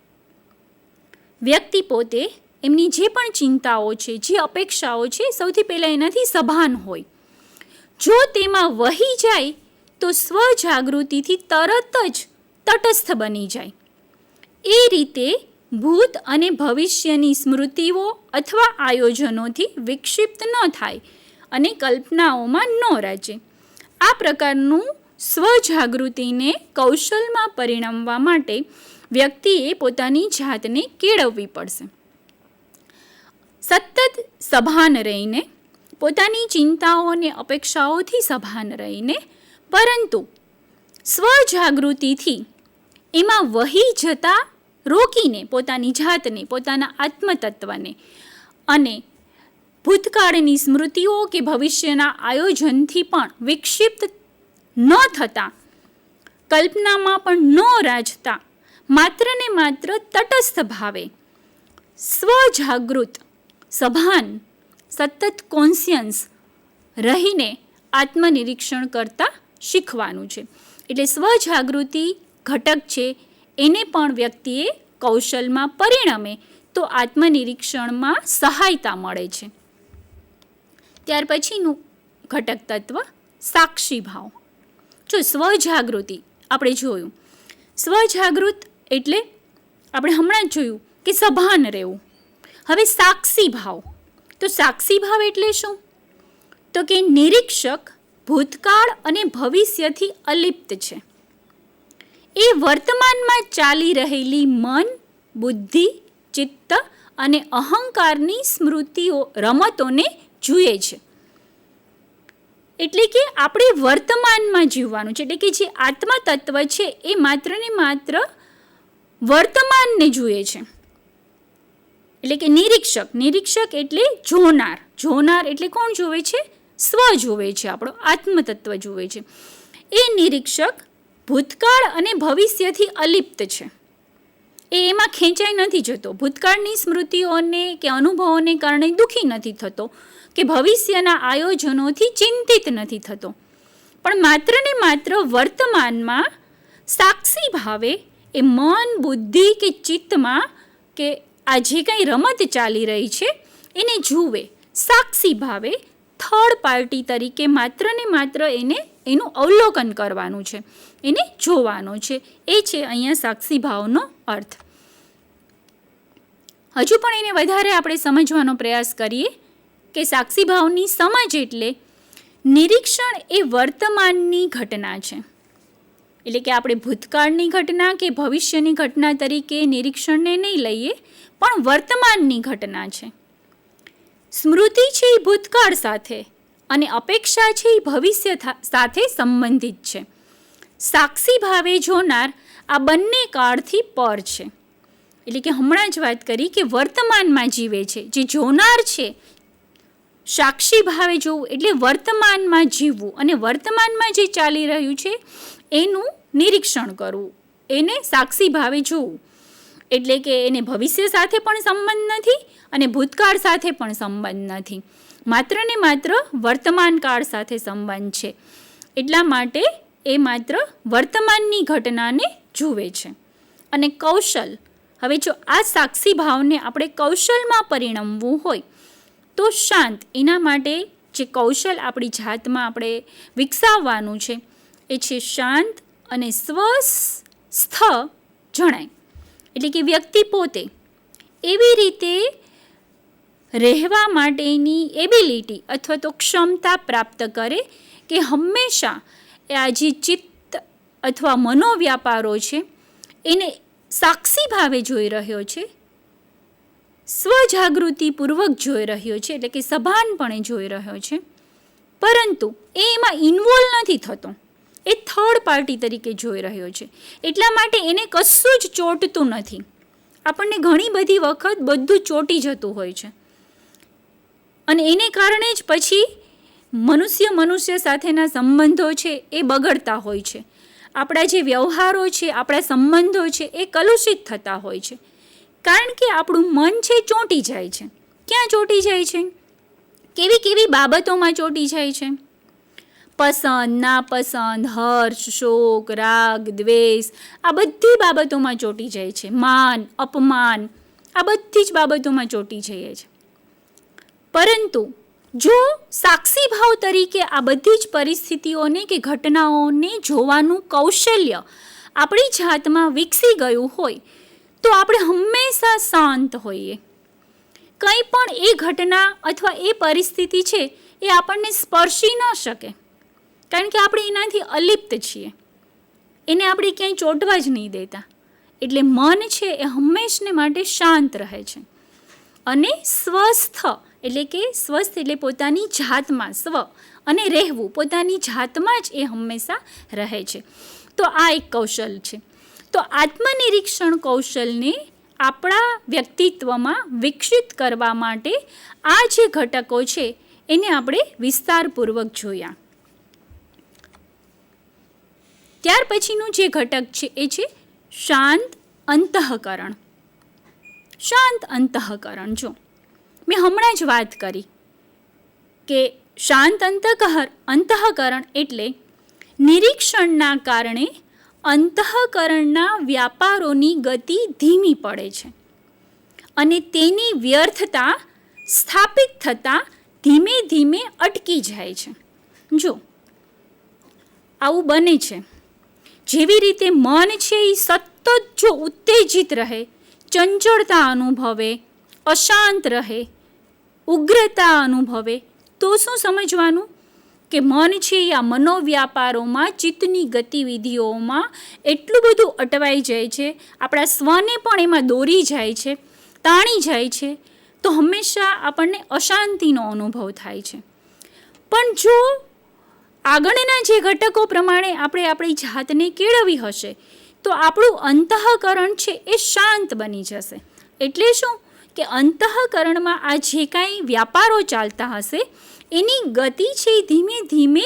વ્યક્તિ પોતે એમની જે પણ ચિંતાઓ છે, જે અપેક્ષાઓ છે, સૌથી પહેલાં એનાથી સભાન હોય. જો તેમાં વહી જાય તો સ્વજાગૃતિથી તરત જ તટસ્થ બની જાય. એ રીતે ભૂત અને ભવિષ્યની સ્મૃતિઓ અથવા આયોજનોથી વિક્ષિપ્ત ન થાય અને કલ્પનાઓમાં ન રચે. આ પ્રકારનું સ્વજાગૃતિને કૌશલમાં પરિણમવા માટે વ્યક્તિએ પોતાની જાતને કેળવવી પડશે. સતત સભાન રહીને, પોતાની ચિંતાઓ અને અપેક્ષાઓથી સભાન રહીને, પરંતુ સ્વજાગૃતિથી એમાં વહી જતા રોકીને પોતાની જાતને, પોતાના આત્મતત્વને અને ભૂતકાળની સ્મૃતિઓ કે ભવિષ્યના આયોજનથી પણ વિક્ષિપ્ત ન થતા, કલ્પનામાં પણ ન રાજતા, માત્ર ને માત્ર તટસ્થ ભાવે સ્વજાગૃત, સભાન, સતત કોન્શિયન્સ રહીને આત્મનિરીક્ષણ કરતાં શીખવાનું છે. એટલે સ્વજાગૃતિ ઘટક છે એને પણ વ્યક્તિએ કૌશલમાં પરિણમે તો આત્મનિરીક્ષણમાં સહાયતા મળે છે. ત્યાર પછીનું ઘટક તત્વ સાક્ષી ભાવ. જો સ્વજાગૃતિ આપણે જોયું, સ્વજાગૃત એટલે આપણે હમણાં જ જોયું કે સભાન રહેવું. હવે સાક્ષી ભાવ, તો સાક્ષી ભાવ એટલે શું? તો કે નિરીક્ષક ભૂતકાળ અને ભવિષ્યથી અલિપ્ત છે. એ વર્તમાનમાં ચાલી રહેલી મન, બુદ્ધિ, ચિત્ત અને અહંકારની સ્મૃતિઓ, રમતોને જુએ છે. એટલે કે આપણે વર્તમાનમાં જીવવાનું છે. એટલે કે જે આત્મા તત્વ છે એ માત્ર ને માત્ર વર્તમાનને જુએ છે. એટલે કે નિરીક્ષક એટલે જોનાર એટલે કોણ જોવે છે? સ્વ જોવે છે, આપણો આત્મતત્વ જોવે છે. એ નિરીક્ષક ભૂતકાળ અને ભવિષ્યથી અલિપ્ત છે. એમાં ખેંચાઈ નથી જતો. ભૂતકાળની સ્મૃતિઓને કે અનુભવોને કારણે દુઃખી નથી થતો કે ભવિષ્યના આયોજનોથી ચિંતિત નથી થતો. પણ માત્ર ને માત્ર વર્તમાનમાં સાક્ષી ભાવે એ મન, બુદ્ધિ કે ચિત્તમાં કે આ જે કંઈ રમત ચાલી રહી છે એને જુએ. સાક્ષી ભાવે થર્ડ પાર્ટી તરીકે માત્ર ને માત્ર એનું અવલોકન કરવાનું છે, એને જોવાનું છે. એ છે અહીંયા સાક્ષી ભાવનો અર્થ. હજુ પણ એને વધારે આપણે સમજવાનો પ્રયાસ કરીએ કે સાક્ષી ભાવની સમજ એટલે નિરીક્ષણ એ વર્તમાનની ઘટના છે. એટલે કે આપણે ભૂતકાળની ઘટના કે ભવિષ્યની ઘટના તરીકે નિરીક્ષણને નહીં લઈએ, પણ વર્તમાનની ઘટના છે. સ્મૃતિ છે એ ભૂતકાળ સાથે અને અપેક્ષા છે એ ભવિષ્ય સાથે સંબંધિત છે. સાક્ષી ભાવે જોનાર આ બંને કાળથી પર છે. એટલે કે હમણાં જ વાત કરી કે વર્તમાનમાં જીવે છે. જે જોનાર છે, સાક્ષી ભાવે જોવું એટલે વર્તમાનમાં જીવવું અને વર્તમાનમાં જે ચાલી રહ્યું છે એનું નિરીક્ષણ કરવું, એને સાક્ષી ભાવે જોવું. એટલે કે એને ભવિષ્ય સાથે પણ સંબંધ નથી અને ભૂતકાળ સાથે પણ સંબંધ નથી, માત્ર ને માત્ર વર્તમાન કાળ સાથે સંબંધ છે. એટલા માટે એ માત્ર વર્તમાનની ઘટનાને જુએ છે. અને કૌશલ, હવે જો આ સાક્ષી ભાવને આપણે કૌશલમાં પરિણમવું હોય તો શાંત, એના માટે જે કૌશલ આપણી જાતમાં આપણે વિકસાવવાનું છે એ છે શાંત અને સ્વસ્થ જણાય. એટલે કે વ્યક્તિ પોતે એવી રીતે રહેવા માટેની એબિલિટી અથવા તો ક્ષમતા પ્રાપ્ત કરે કે હંમેશા આ જે ચિત્ત અથવા મનોવ્યાપારો છે એને સાક્ષી ભાવે જોઈ રહ્યો છે, સ્વજાગૃતિપૂર્વક જોઈ રહ્યો છે, એટલે કે સભાનપણે જોઈ રહ્યો છે, પરંતુ એમાં ઇન્વોલ્વ નથી થતો. એ થર્ડ પાર્ટી તરીકે જોઈ રહ્યો છે. એટલા માટે એને કશું જ ચોંટતું નથી. આપણને ઘણી બધી વખત બધું ચોંટી જતું હોય છે અને એને કારણે જ પછી મનુષ્ય સાથેના સંબંધો છે એ બગડતા હોય છે. આપણા જે વ્યવહારો છે, આપણા સંબંધો છે એ કલુષિત થતા હોય છે. કારણ કે આપણું મન છે ચોંટી જાય છે. ક્યાં ચોંટી જાય છે? કેવી કેવી બાબતોમાં ચોંટી જાય છે? પસંદ, નાપસંદ, હર્ષ, શોક, રાગ, દ્વેષ, આ બધી બાબતોમાં ચોંટી જાય છે. માન, અપમાન, આ બધી જ બાબતોમાં ચોંટી જાય છે. પરંતુ જો સાક્ષી ભાવ તરીકે આ બધી જ પરિસ્થિતિઓને કે ઘટનાઓને જોવાનું કૌશલ્ય આપણી જાતમાં વિકસી ગયું હોય તો આપણે હંમેશા શાંત હોઈએ. કંઈ પણ એ ઘટના અથવા એ પરિસ્થિતિ છે એ આપણને સ્પર્શી ન શકે, કારણ કે આપણે એનાથી અલિપ્ત છીએ. એને આપણે ક્યાંય ચોંટવા જ નહીં દેતા. એટલે મન છે એ હંમેશને માટે શાંત રહે છે અને સ્વસ્થ, એટલે કે સ્વસ્થ એટલે પોતાની જાતમાં, સ્વ અને રહેવું, પોતાની જાતમાં જ એ હંમેશા રહે છે. તો આ એક કૌશલ છે. તો આત્મનિરીક્ષણ કૌશલને આપણા વ્યક્તિત્વમાં વિકસિત કરવા માટે આ જે ઘટકો છે એને આપણે વિસ્તારપૂર્વક જોયા. ત્યાર પછીનું જે ઘટક છે એ છે શાંત અંતઃકરણ. શાંત અંતઃકરણ, જો મેં હમણાં જ વાત કરી કે શાંત અંતઃકરણ એટલે નિરીક્ષણના કારણે અંતઃકરણના વ્યાપારોની ગતિ ધીમી પડે છે અને તેની વ્યર્થતા સ્થાપિત થતાં ધીમે ધીમે અટકી જાય છે. જો આવું બને છે, જેવી રીતે મન છે એ સતત જો ઉત્તેજિત રહે, ચંચળતા અનુભવે, અશાંત રહે, ઉગ્રતા અનુભવે, તો શું સમજવાનું કે મન છે આ મનોવ્યાપારોમાં, ચિત્તની ગતિવિધિઓમાં એટલું બધું અટવાઈ જાય છે, આપણા સ્વને પણ એમાં દોરી જાય છે, તાણી જાય છે, તો હંમેશા આપણને અશાંતિનો અનુભવ થાય છે. પણ જો આગળના જે ઘટકો પ્રમાણે આપણે આપણી જાતને કેળવી હશે તો આપણું અંતઃકરણ છે એ શાંત બની જશે. એટલે શું કે અંતઃકરણમાં આ જે કાંઈ વ્યાપારો ચાલતા હશે એની ગતિ છે એ ધીમે ધીમે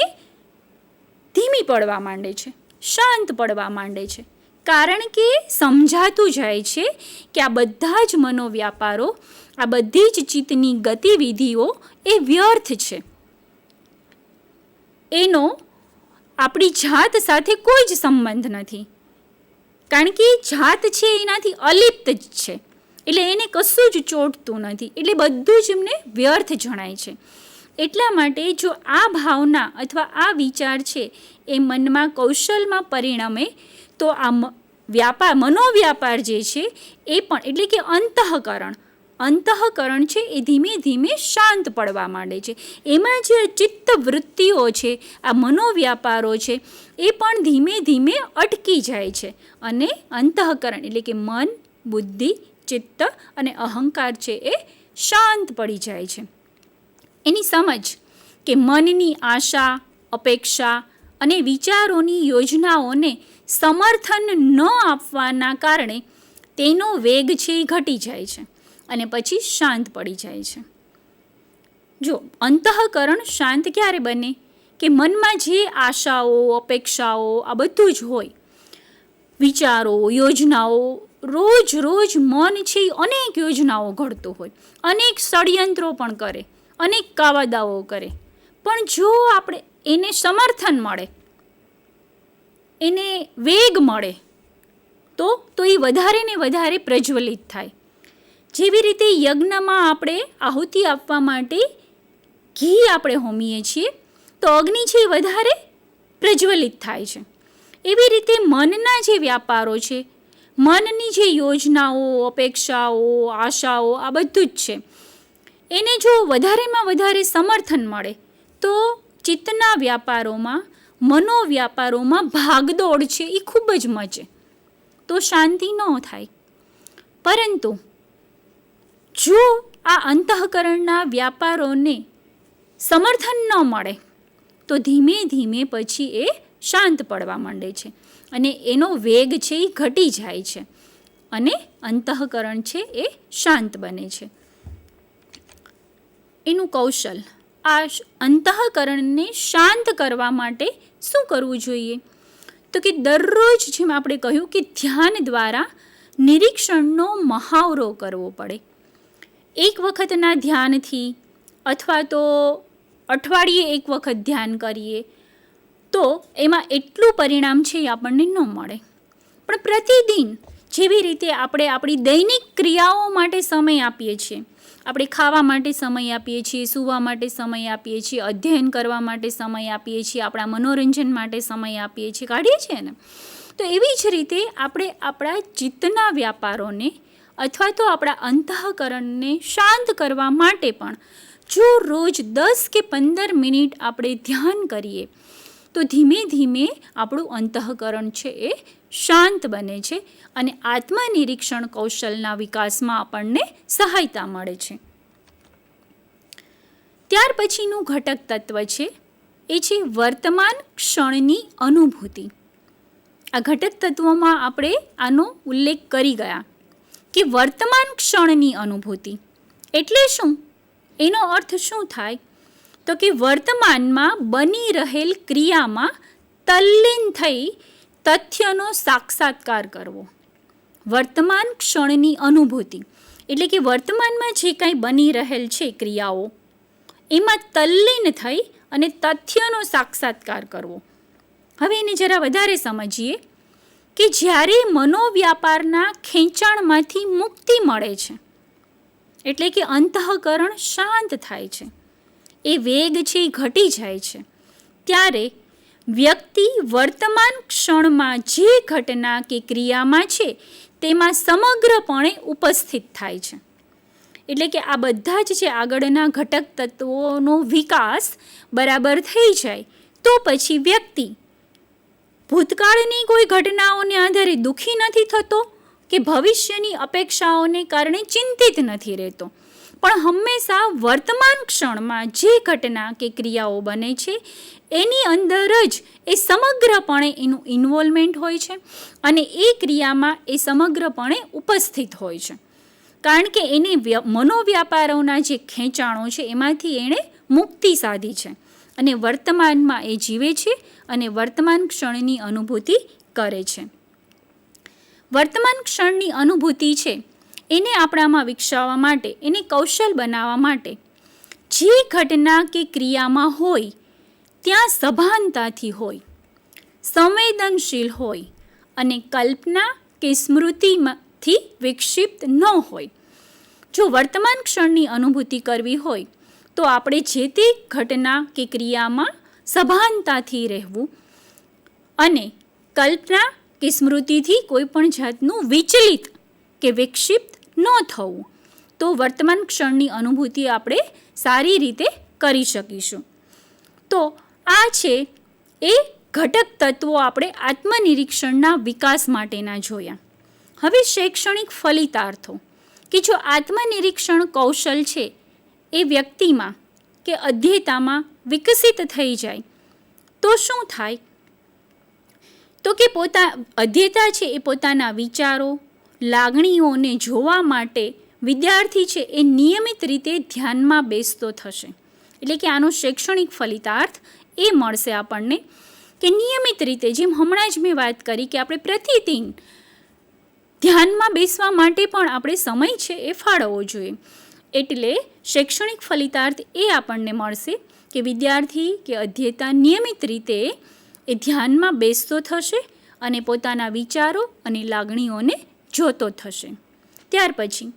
ધીમી પડવા માંડે છે, શાંત પડવા માંડે છે. કારણ કે સમજાતું જાય છે કે આ બધા જ મનોવ્યાપારો, આ બધી જ ચિત્તની ગતિવિધિઓ એ વ્યર્થ છે, એનો આપણી જાત સાથે કોઈ જ સંબંધ નથી. કારણ કે જાત છે એનાથી અલિપ્ત જ છે, એટલે એને કશું જ ચોંટતું નથી, એટલે બધું જ એમને વ્યર્થ જણાય છે. એટલા માટે જો આ ભાવના અથવા આ વિચાર છે એ મનમાં કૌશલમાં પરિણમે તો આ મનોવ્યાપાર જે છે એ પણ, એટલે કે અંતઃકરણ છે એ ધીમે ધીમે શાંત પડવા માંડે છે. એમાં જે ચિત્ત વૃત્તિઓ છે, આ મનોવ્યાપારો છે એ પણ ધીમે ધીમે અટકી જાય છે અને અંતઃકરણ એટલે કે મન, બુદ્ધિ, ચિત્ત અને અહંકાર છે એ શાંત પડી જાય છે. એની સમજ કે મનની આશા, અપેક્ષા અને વિચારોની યોજનાઓને સમર્થન ન આપવાના કારણે તેનો વેગ છે એ ઘટી જાય છે અને પછી શાંત પડી જાય છે. જો અંતઃકરણ શાંત ક્યારે બને કે મનમાં જે આશાઓ, અપેક્ષાઓ આ બધું જ હોય, વિચારો, યોજનાઓ, રોજ રોજ મન છે એ અનેક યોજનાઓ ઘડતું હોય, અનેક ષડયંત્રો પણ કરે, અનેક કાવાદાઓ કરે, પણ જો આપણે એને સમર્થન મળે, એને વેગ મળે તો એ વધારે ને વધારે પ્રજ્વલિત થાય. જેવી રીતે યજ્ઞમાં આપણે આહુતિ આપવા માટે ઘી આપણે હોમીએ છીએ તો અગ્નિ છે એ વધારે પ્રજ્વલિત થાય છે. એવી રીતે મનના જે વ્યાપારો છે, મનની જે યોજનાઓ, અપેક્ષાઓ, આશાઓ આ બધું જ છે, એને જો વધારેમાં વધારે સમર્થન મળે તો ચિત્તના વ્યાપારોમાં, મનોવ્યાપારોમાં ભાગદોડ છે એ ખૂબ જ મચે, તો શાંતિ ન થાય. પરંતુ જો આ અંતઃકરણના વ્યાપારોને સમર્થન ન મળે તો ધીમે ધીમે પછી એ શાંત પડવા માંડે છે અને એનો વેગ છે એ ઘટી જાય છે અને અંતઃકરણ છે એ શાંત બને છે. એનું કૌશલ, આ અંતઃકરણને શાંત કરવા માટે શું કરવું જોઈએ? તો કે દરરોજ જેમ આપણે કહ્યું કે ધ્યાન દ્વારા નિરીક્ષણનો મહાવરો કરવો પડે. એક વખતના ધ્યાનથી અથવા તો અઠવાડિયે એક વખત ધ્યાન કરીએ તો એમાં એટલું પરિણામ છે એ આપણને ન મળે. પણ પ્રતિદિન જેવી રીતે આપણે આપણી દૈનિક ક્રિયાઓ માટે સમય આપીએ છીએ, આપણે ખાવા માટે સમય આપીએ છીએ, સૂવા માટે સમય આપીએ છીએ, અધ્યયન કરવા માટે સમય આપીએ છીએ, આપણા મનોરંજન માટે સમય આપીએ છીએ, કાઢીએ છીએ ને, તો એવી જ રીતે આપણે આપણા ચિત્તના વ્યાપારોને અથવા તો આપણા અંતઃકરણને શાંત કરવા માટે પણ જો રોજ 10 કે 15 મિનિટ આપણે ધ્યાન કરીએ તો ધીમે ધીમે આપણું અંતઃકરણ છે એ શાંત બને છે અને આત્મનિરીક્ષણ કૌશલના વિકાસમાં આપણને સહાયતા મળે છે. ત્યાર પછીનું ઘટક તત્વ છે એ છે વર્તમાન ક્ષણની અનુભૂતિ. આ ઘટક તત્વોમાં આપણે આનો ઉલ્લેખ કરી ગયા કે વર્તમાન ક્ષણની અનુભૂતિ એટલે શું? એનો અર્થ શું થાય? તો કે વર્તમાનમાં બની રહેલ ક્રિયામાં તલ્લીન થઈ તથ્યનો સાક્ષાત્કાર કરવો. વર્તમાન ક્ષણની અનુભૂતિ એટલે કે વર્તમાનમાં જે કાંઈ બની રહેલ છે ક્રિયાઓ, એમાં તલ્લીન થઈ અને તથ્યનો સાક્ષાત્કાર કરવો. હવે એને જરા વધારે સમજીએ કે જ્યારે મનોવ્યાપારના ખેંચાણમાંથી મુક્તિ મળે છે, એટલે કે અંતઃકરણ શાંત થાય છે, એ વેગ છે એ ઘટી જાય છે, ત્યારે વ્યક્તિ વર્તમાન ક્ષણમાં જે ઘટના કે ક્રિયામાં છે તેમાં સમગ્રપણે ઉપસ્થિત થાય છે. એટલે કે આ બધા જ જે આગળના ઘટક તત્વોનો વિકાસ બરાબર થઈ જાય તો પછી વ્યક્તિ ભૂતકાળની કોઈ ઘટનાઓને આધારે દુઃખી નથી થતો કે ભવિષ્યની અપેક્ષાઓને કારણે ચિંતિત નથી રહેતો, પણ હંમેશા વર્તમાન ક્ષણમાં જે ઘટના કે ક્રિયાઓ બને છે એની અંદર જ એ સમગ્રપણે એનું ઇન્વોલ્વમેન્ટ હોય છે અને એ ક્રિયામાં એ સમગ્રપણે ઉપસ્થિત હોય છે, કારણ કે એને મનોવ્યાપારોના જે ખેંચાણો છે એમાંથી એણે મુક્તિ સાધી છે અને વર્તમાનમાં એ જીવે છે અને વર્તમાન ક્ષણની અનુભૂતિ કરે છે. વર્તમાન ક્ષણની અનુભૂતિ છે એને આપણામાં વિકસાવવા માટે, એને કૌશલ બનાવવા માટે જે ઘટના કે ક્રિયામાં હોય ત્યાં સભાનતાથી હોય, સંવેદનશીલ હોય અને કલ્પના કે સ્મૃતિમાંથી વિક્ષિપ્ત ન હોય. જો વર્તમાન ક્ષણની અનુભૂતિ કરવી હોય તો આપણે જે તે ઘટના કે ક્રિયામાં સભાનતાથી રહેવું અને કલ્પના કે સ્મૃતિથી કોઈ પણ જાતનું વિચલિત કે વિક્ષિપ્ત ન થવું, તો વર્તમાન ક્ષણની અનુભૂતિ આપણે સારી રીતે કરી શકીશું. તો આ છે એ ઘટક તત્વો આપણે આત્મનિરીક્ષણના વિકાસ માટેના જોયા. હવે શૈક્ષણિક ફલિતાર્થો કે જો આત્મનિરીક્ષણ કૌશલ છે એ વ્યક્તિમાં કે અધ્યેતામાં વિકસિત થઈ જાય તો શું થાય? તો કે અધ્યેતા છે એ પોતાના વિચારો, લાગણીઓને જોવા માટે વિદ્યાર્થી છે એ નિયમિત રીતે ધ્યાનમાં બેસતો થશે. એટલે કે આનો શૈક્ષણિક ફલિતાર્થ એ મળશે આપણને કે નિયમિત રીતે, જેમ હમણાં જ મેં વાત કરી કે આપણે પ્રતિદિન ધ્યાનમાં બેસવા માટે પણ આપણે સમય છે એ ફાળવવો જોઈએ. એટલે શૈક્ષણિક ફલિતાર્થ એ આપણને મળશે કે વિદ્યાર્થી કે અધ્યેતા નિયમિત રીતે એ ધ્યાનમાં બેસતો થશે અને પોતાના વિચારો અને લાગણીઓને જોતો થશે. ત્યાર પછી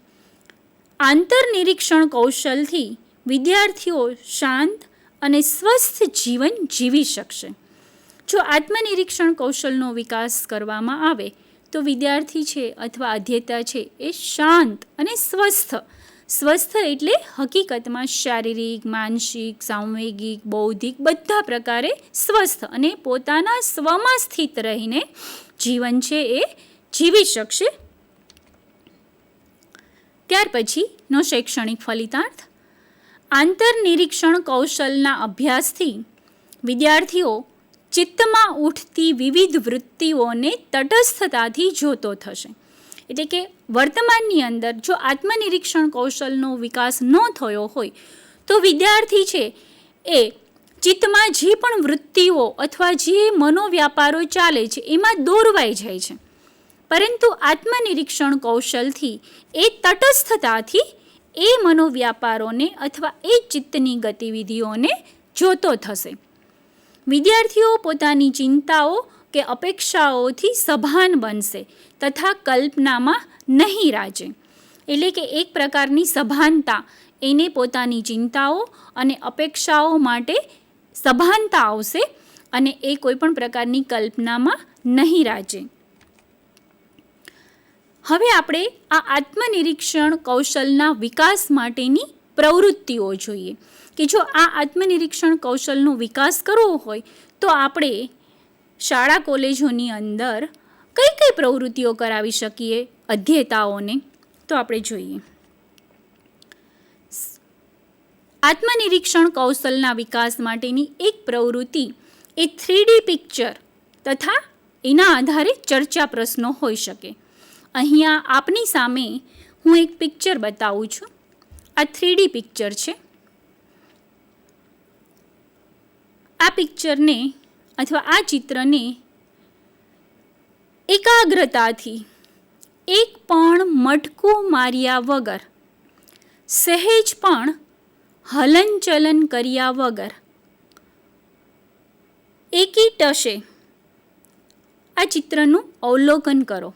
આંતરનિરીક્ષણ કૌશલથી વિદ્યાર્થીઓ શાંત અને સ્વસ્થ જીવન જીવી શકશે. જો આત્મનિરીક્ષણ કૌશલનો વિકાસ કરવામાં આવે તો વિદ્યાર્થી છે અથવા અધ્યેતા છે એ શાંત અને સ્વસ્થ એટલે હકીકતમાં શારીરિક, માનસિક, સાંવેગિક, બૌદ્ધિક બધા પ્રકારે સ્વસ્થ અને પોતાના સ્વમાં સ્થિત રહીને જીવન છે એ જીવી શકશે. ત્યાર પછીનો શૈક્ષણિક ફલિતાર્થ, આંતરનિરીક્ષણ કૌશલના અભ્યાસથી વિદ્યાર્થીઓ ચિત્તમાં ઉઠતી વિવિધ વૃત્તિઓને તટસ્થતાથી જોતો થશે. એટલે કે વર્તમાનની અંદર જો આત્મનિરીક્ષણ કૌશલનો વિકાસ ન થયો હોય તો વિદ્યાર્થી છે એ ચિત્તમાં જે પણ વૃત્તિઓ અથવા જે મનોવ્યાપારો ચાલે છે એમાં દોરવાઈ જાય છે, પરંતુ આત્મનિરીક્ષણ કૌશલથી એ તટસ્થતાથી એ મનોવ્યાપારોને અથવા એ ચિત્તની ગતિવિધિઓને જોતો થશે. વિદ્યાર્થીઓ પોતાની ચિંતાઓ કે અપેક્ષાઓથી સભાન બનશે તથા કલ્પનામાં નહીં રાચે. એટલે કે એક પ્રકારની સભાનતા, એને પોતાની ચિંતાઓ અને અપેક્ષાઓ માટે સભાનતા આવશે અને એ કોઈ પણ પ્રકારની કલ્પનામાં નહીં રાચે. હવે આપણે આ આત્મનિરીક્ષણ કૌશલના વિકાસ માટેની પ્રવૃત્તિઓ જોઈએ કે જો આ આત્મનિરીક્ષણ કૌશલનો વિકાસ કરવો હોય તો આપણે શાળા કોલેજોની અંદર કઈ કઈ પ્રવૃત્તિઓ કરાવી શકીએ અધ્યેતાઓને, તો આપણે જોઈએ. આત્મનિરીક્ષણ કૌશલના વિકાસ માટેની એક પ્રવૃત્તિ એ 3D પિક્ચર તથા એના આધારે ચર્ચા પ્રશ્નો હોઈ શકે. અહીંયા આપની સામે હું એક પિક્ચર બતાવું છું. આ 3D પિક્ચર છે. આ પિક્ચરને અથવા આ ચિત્રને એકાગ્રતાથી એક પણ મટકું માર્યા વગર, સહેજ પણ હલનચલન કર્યા વગર એકી ટશે આ ચિત્રનું અવલોકન કરો.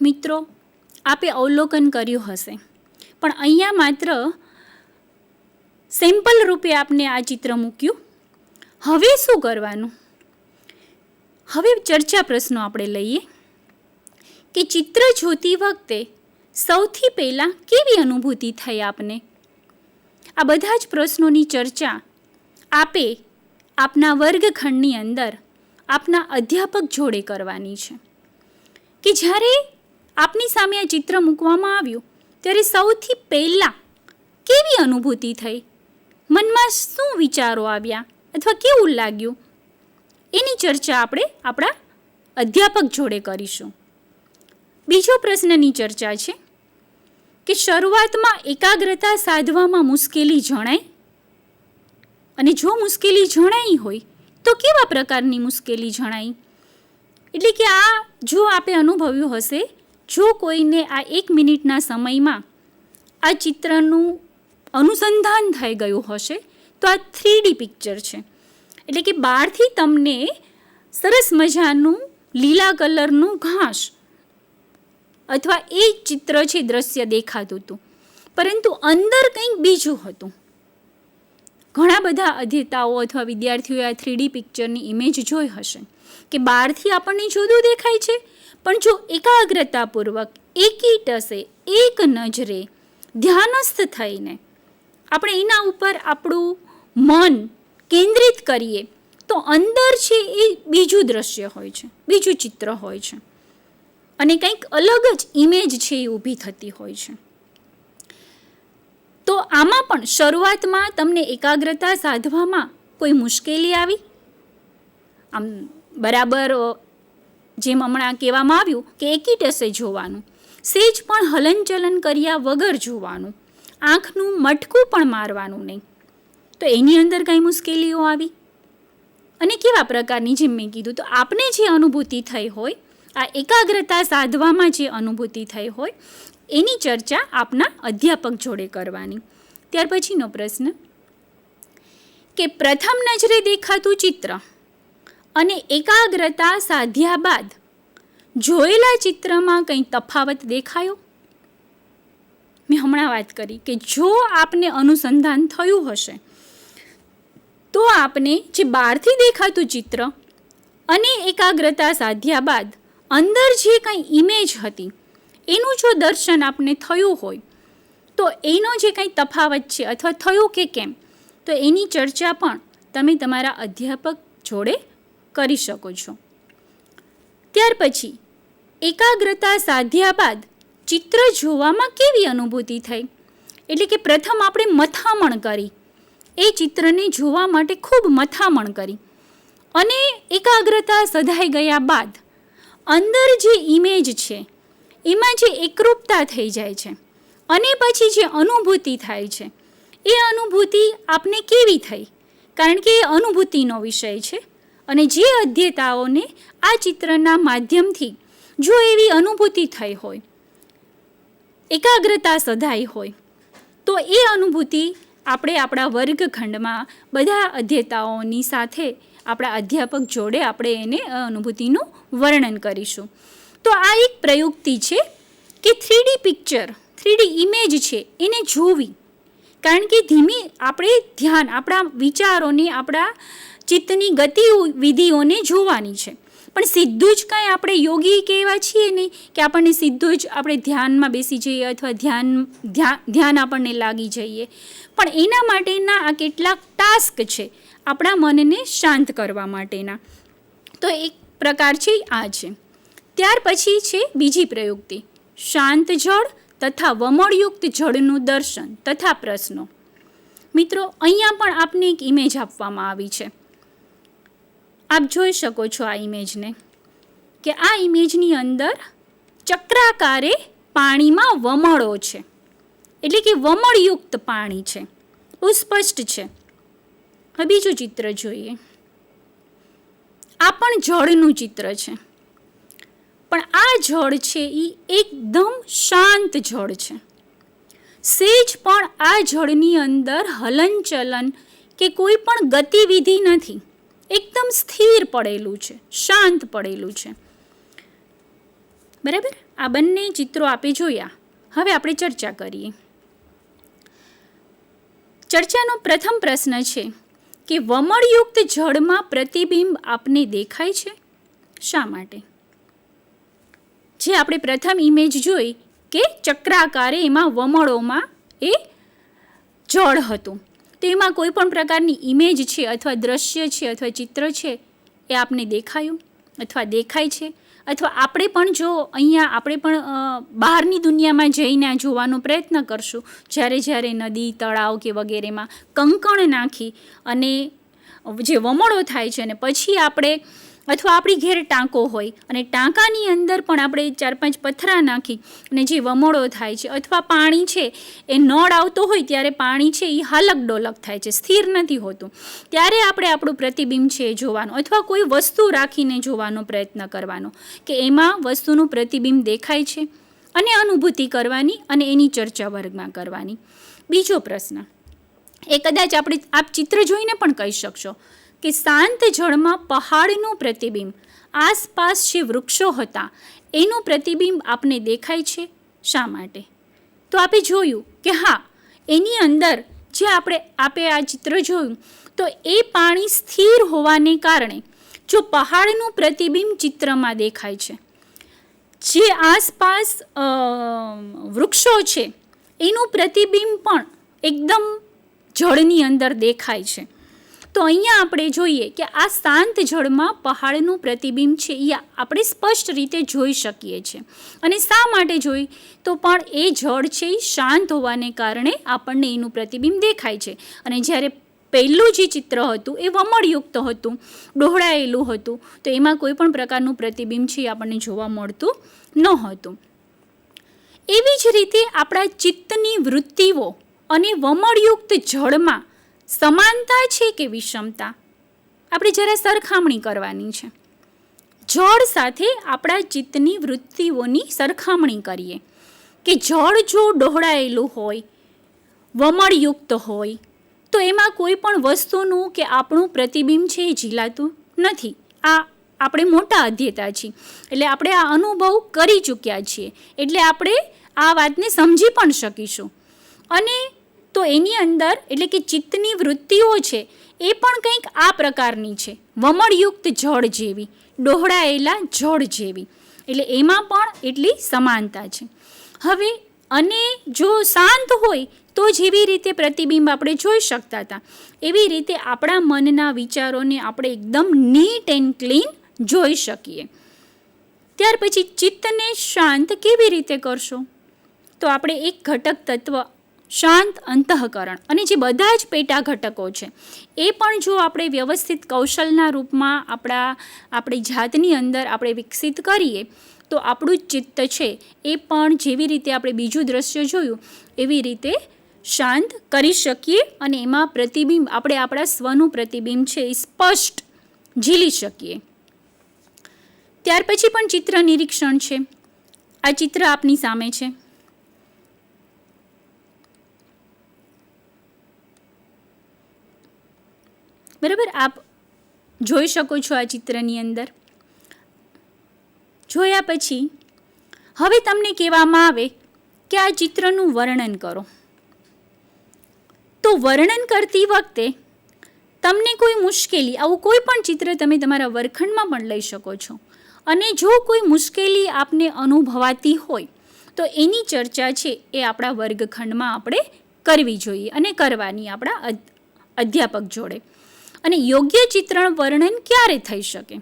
મિત્રો, આપે અવલોકન કર્યું હશે, પણ અહીંયા માત્ર સેમ્પલ રૂપે આપને આ ચિત્ર મૂક્યું. હવે શું કરવાનું? હવે ચર્ચા પ્રશ્નો આપણે લઈએ કે ચિત્ર જોતી વખતે સૌથી પહેલાં કેવી અનુભૂતિ થઈ આપને? આ બધા જ પ્રશ્નોની ચર્ચા આપે આપના વર્ગખંડની અંદર આપના અધ્યાપક જોડે કરવાની છે કે જ્યારે આપની સામે આ ચિત્ર મૂકવામાં આવ્યું ત્યારે સૌથી પહેલાં કેવી અનુભૂતિ થઈ, મનમાં શું વિચારો આવ્યા અથવા કેવું લાગ્યું, એની ચર્ચા આપણે આપણા અધ્યાપક જોડે કરીશું. બીજો પ્રશ્નની ચર્ચા છે કે શરૂઆતમાં એકાગ્રતા સાધવામાં મુશ્કેલી જણાય, અને જો મુશ્કેલી જણાઈ હોય તો કેવા પ્રકારની મુશ્કેલી જણાઈ? એટલે કે આ જો આપે અનુભવ્યું હશે, જો કોઈને આ 1 મિનિટના સમયમાં આ ચિત્રનું અનુસંધાન થઈ ગયું હશે તો આ 3D પિક્ચર છે. એટલે કે બહારથી તમને સરસ મજાનું લીલા કલરનું ઘાસ અથવા એ ચિત્ર છે દ્રશ્ય દેખાતું હતું, પરંતુ અંદર કંઈક બીજું હતું. ઘણા બધા અધ્યતાઓ અથવા વિદ્યાર્થીઓએ આ 3D પિક્ચરની ઇમેજ જોઈ હશે કે બહારથી આપણને જુદું દેખાય છે, પણ જો એકાગ્રતાપૂર્વક એકી ટસે એક નજરે ધ્યાનસ્થ થઈને આપણે એના ઉપર આપણું મન કેન્દ્રિત કરીએ તો અંદર છે એ બીજું દ્રશ્ય હોય છે, બીજું ચિત્ર હોય છે, અને કંઈક અલગ જ ઇમેજ છે એ ઊભી થતી હોય છે. તો આમાં પણ શરૂઆતમાં તમને એકાગ્રતા સાધવામાં કોઈ મુશ્કેલી આવી? આમ બરાબર જેમ હમણાં કહેવામાં આવ્યું કે એકી ટસે જોવાનું, સેજ પણ હલનચલન કર્યા વગર જોવાનું, આંખનું મટકું પણ મારવાનું નહીં, તો એની અંદર કંઈ મુશ્કેલીઓ આવી? અને કેવા પ્રકારની, જેમ મેં કીધું તો આપને જે અનુભૂતિ થઈ હોય, આ એકાગ્રતા સાધવામાં જે અનુભૂતિ થઈ હોય એની ચર્ચા આપના અધ્યાપક જોડે કરવાની. ત્યાર પછીનો પ્રશ્ન કે પ્રથમ નજરે દેખાતું ચિત્ર અને એકાગ્રતા સાધ્યા બાદ જોયેલા ચિત્રમાં કંઈ તફાવત દેખાયો? મેં હમણાં વાત કરી કે જો આપને અનુસંધાન થયું હશે તો આપને જે બહારથી દેખાતું ચિત્ર અને એકાગ્રતા સાધ્યા બાદ અંદર જે કંઈ ઇમેજ હતી એનું જો દર્શન આપને થયું હોય તો એનો જે કંઈ તફાવત છે અથવા થયું કે કેમ, તો એની ચર્ચા પણ તમે તમારા અધ્યાપક જોડે કરી શકો છો. ત્યાર પછી એકાગ્રતા સાધ્યા બાદ ચિત્ર જોવામાં કેવી અનુભૂતિ થઈ? એટલે કે પ્રથમ આપણે મથામણ કરી, એ ચિત્રને જોવા માટે ખૂબ મથામણ કરી, અને એકાગ્રતા સધાઈ ગયા બાદ અંદર જે ઇમેજ છે એમાં જે એકરૂપતા થઈ જાય છે અને પછી જે અનુભૂતિ થાય છે એ અનુભૂતિ આપને કેવી થઈ? કારણ કે એ અનુભૂતિનો વિષય છે, અને જે અધ્યતાઓને આ ચિત્રના માધ્યમથી જો એવી અનુભૂતિ થઈ હોય, એકાગ્રતા સધાઈ હોય, તો એ અનુભૂતિ આપણે આપણા વર્ગખંડમાં બધા અધ્યતાઓની સાથે આપણા અધ્યાપક જોડે આપણે એને અનુભૂતિનું વર્ણન કરીશું. તો આ એક પ્રયુક્તિ છે કે 3D પિક્ચર, 3D ઇમેજ છે એને જોવી, કારણ કે ધીમી આપણે ધ્યાન આપણા વિચારોને, આપણા ચિત્તની ગતિવિધિઓને જોવાની છે. પણ સીધું જ કાંઈ આપણે યોગી કહેવા છીએ નહીં કે આપણને સીધું જ આપણે ધ્યાનમાં બેસી જઈએ અથવા ધ્યાન આપણને લાગી જઈએ, પણ એના માટેના આ કેટલાક ટાસ્ક છે આપણા મનને શાંત કરવા માટેના. તો એક પ્રકાર છે આ છે. ત્યાર પછી છે બીજી પ્રયુક્તિ, શાંત જળ તથા વમળયુક્ત જળનું દર્શન તથા પ્રશ્નો. મિત્રો, અહીંયા પણ આપને એક ઇમેજ આપવામાં આવી છે. આપ જોઈ શકો છો આ ઇમેજને, કે આ ઇમેજની અંદર ચક્રાકારે પાણીમાં વમળો છે, એટલે કે વમળયુક્ત પાણી છે. બહુ સ્પષ્ટ છે. હવે બીજું ચિત્ર જોઈએ. આ પણ જળનું ચિત્ર છે, પણ આ જળ છે એ એકદમ શાંત જળ છે. સેજ પણ આ જળની અંદર હલનચલન કે કોઈ પણ ગતિવિધિ નથી. એકદમ સ્થિર પડેલું છે, શાંત પડેલું છે. બરાબર, આ બંને ચિત્રો આપે જોયા. હવે આપણે ચર્ચા કરીએ. ચર્ચાનો પ્રથમ પ્રશ્ન છે કે વમળયુક્ત જળમાં પ્રતિબિંબ આપને દેખાય છે, શા માટે? જે આપણે પ્રથમ ઇમેજ જોઈ કે ચક્રાકારે એમાં વમળોમાં એ જળ હતું, તો એમાં કોઈ પણ પ્રકારની ઇમેજ છે અથવા દ્રશ્ય છે અથવા ચિત્ર છે એ આપને દેખાયું અથવા દેખાય છે. અથવા આપણે પણ જો અહીંયા આપણે પણ બહારની દુનિયામાં જઈને જોવાનો પ્રયત્ન કરશું, જ્યારે નદી, તળાવ કે વગેરેમાં કંકણ નાખી અને જે વમળો થાય છે, અને પછી આપણે અથવા આપણી ઘેર ટાંકો હોય અને ટાંકાની અંદર પણ આપણે 4-5 પથરા નાખી અને જે વમળો થાય છે, અથવા પાણી છે એ નળ આવતો હોય ત્યારે પાણી છે એ હાલક ડોલક થાય છે, સ્થિર નથી હોતું, ત્યારે આપણે આપણું પ્રતિબિંબ છે એ જોવાનું, અથવા કોઈ વસ્તુ રાખીને જોવાનો પ્રયત્ન કરવાનો કે એમાં વસ્તુનું પ્રતિબિંબ દેખાય છે, અને અનુભૂતિ કરવાની અને એની ચર્ચા વર્ગમાં કરવાની. બીજો પ્રશ્ન એ કદાચ આપ ચિત્ર જોઈને પણ કહી શકશો કે શાંત જળમાં પહાડનું પ્રતિબિંબ, આસપાસ જે વૃક્ષો હતા એનું પ્રતિબિંબ આપને દેખાય છે, શા માટે? તો આપે જોયું કે હા, એની અંદર જે આપે આ ચિત્ર જોયું તો એ પાણી સ્થિર હોવાને કારણે જો પહાડનું પ્રતિબિંબ ચિત્રમાં દેખાય છે, જે આસપાસ વૃક્ષો છે એનું પ્રતિબિંબ પણ એકદમ જળની અંદર દેખાય છે. તો અહીંયા આપણે જોઈએ કે આ શાંત જળમાં પહાડનું પ્રતિબિંબ છે એ આપણે સ્પષ્ટ રીતે જોઈ શકીએ છીએ. અને શા માટે જોઈ? તો પણ એ જળ છે એ શાંત હોવાને કારણે આપણને એનું પ્રતિબિંબ દેખાય છે. અને જ્યારે પહેલું જે ચિત્ર હતું એ વમળયુક્ત હતું, ડહોળાયેલું હતું, તો એમાં કોઈ પણ પ્રકારનું પ્રતિબિંબ છે એ આપણને જોવા મળતું ન હતું. એવી જ રીતે આપણા ચિત્તની વૃત્તિઓ અને વમળયુક્ત જળમાં સમાનતા છે કે વિષમતા? આપણે જરા સરખામણી કરવાની છે. જળ સાથે આપણા ચિત્તની વૃત્તિઓની સરખામણી કરીએ કે જળ જો ડહોળાયેલું હોય, વમળયુક્ત હોય, તો એમાં કોઈ પણ વસ્તુનું કે આપણું પ્રતિબિંબ છે એ ઝીલાતું નથી. આ આપણે મોટા અધ્યેતા છીએ, એટલે આપણે આ અનુભવ કરી ચૂક્યા છીએ, એટલે આપણે આ વાતને સમજી પણ શકીશું. અને તો એની અંદર એટલે કે ચિત્તની વૃત્તિઓ છે એ પણ કંઈક આ પ્રકારની છે, વમળયુક્ત જળ જેવી, ડહોળાયેલા જળ જેવી, એટલે એમાં પણ એટલી સમાનતા છે. હવે અને જો શાંત હોય તો જેવી રીતે પ્રતિબિંબ આપણે જોઈ શકતા હતા, એવી રીતે આપણા મનના વિચારોને આપણે એકદમ નીટ એન્ડ ક્લીન જોઈ શકીએ. ત્યાર પછી ચિત્તને શાંત કેવી રીતે કરશો? તો આપણે એક ઘટક તત્વ શાંત અંતઃકરણ અને જે બધા જ પેટા ઘટકો છે એ પણ જો આપણે વ્યવસ્થિત કૌશલના રૂપમાં આપણી જાતની અંદર આપણે વિકસિત કરીએ તો આપણું ચિત્ત છે એ પણ જેવી રીતે આપણે બીજું દ્રશ્ય જોયું એવી રીતે શાંત કરી શકીએ, અને એમાં પ્રતિબિંબ આપણે આપણા સ્વનું પ્રતિબિંબ છે એ સ્પષ્ટ ઝીલી શકીએ. ત્યાર પછી પણ ચિત્ર નિરીક્ષણ છે. આ ચિત્ર આપની સામે છે. બરાબર, આપ જોઈ શકો છો આ ચિત્રની અંદર. જોયા પછી હવે તમને કહેવામાં આવે કે આ ચિત્રનું વર્ણન કરો. તો વર્ણન કરતી વખતે તમને કોઈ મુશ્કેલી, આવું કોઈ પણ ચિત્ર તમે તમારા વર્ગખંડમાં પણ લઈ શકો છો, અને જો કોઈ મુશ્કેલી આપને અનુભવાતી હોય તો એની ચર્ચા છે એ આપણા વર્ગખંડમાં આપણે કરવી જોઈએ અને કરવાની આપણા અધ્યાપક જોડે. અને યોગ્ય ચિત્રણ વર્ણન ક્યારે થઈ શકે?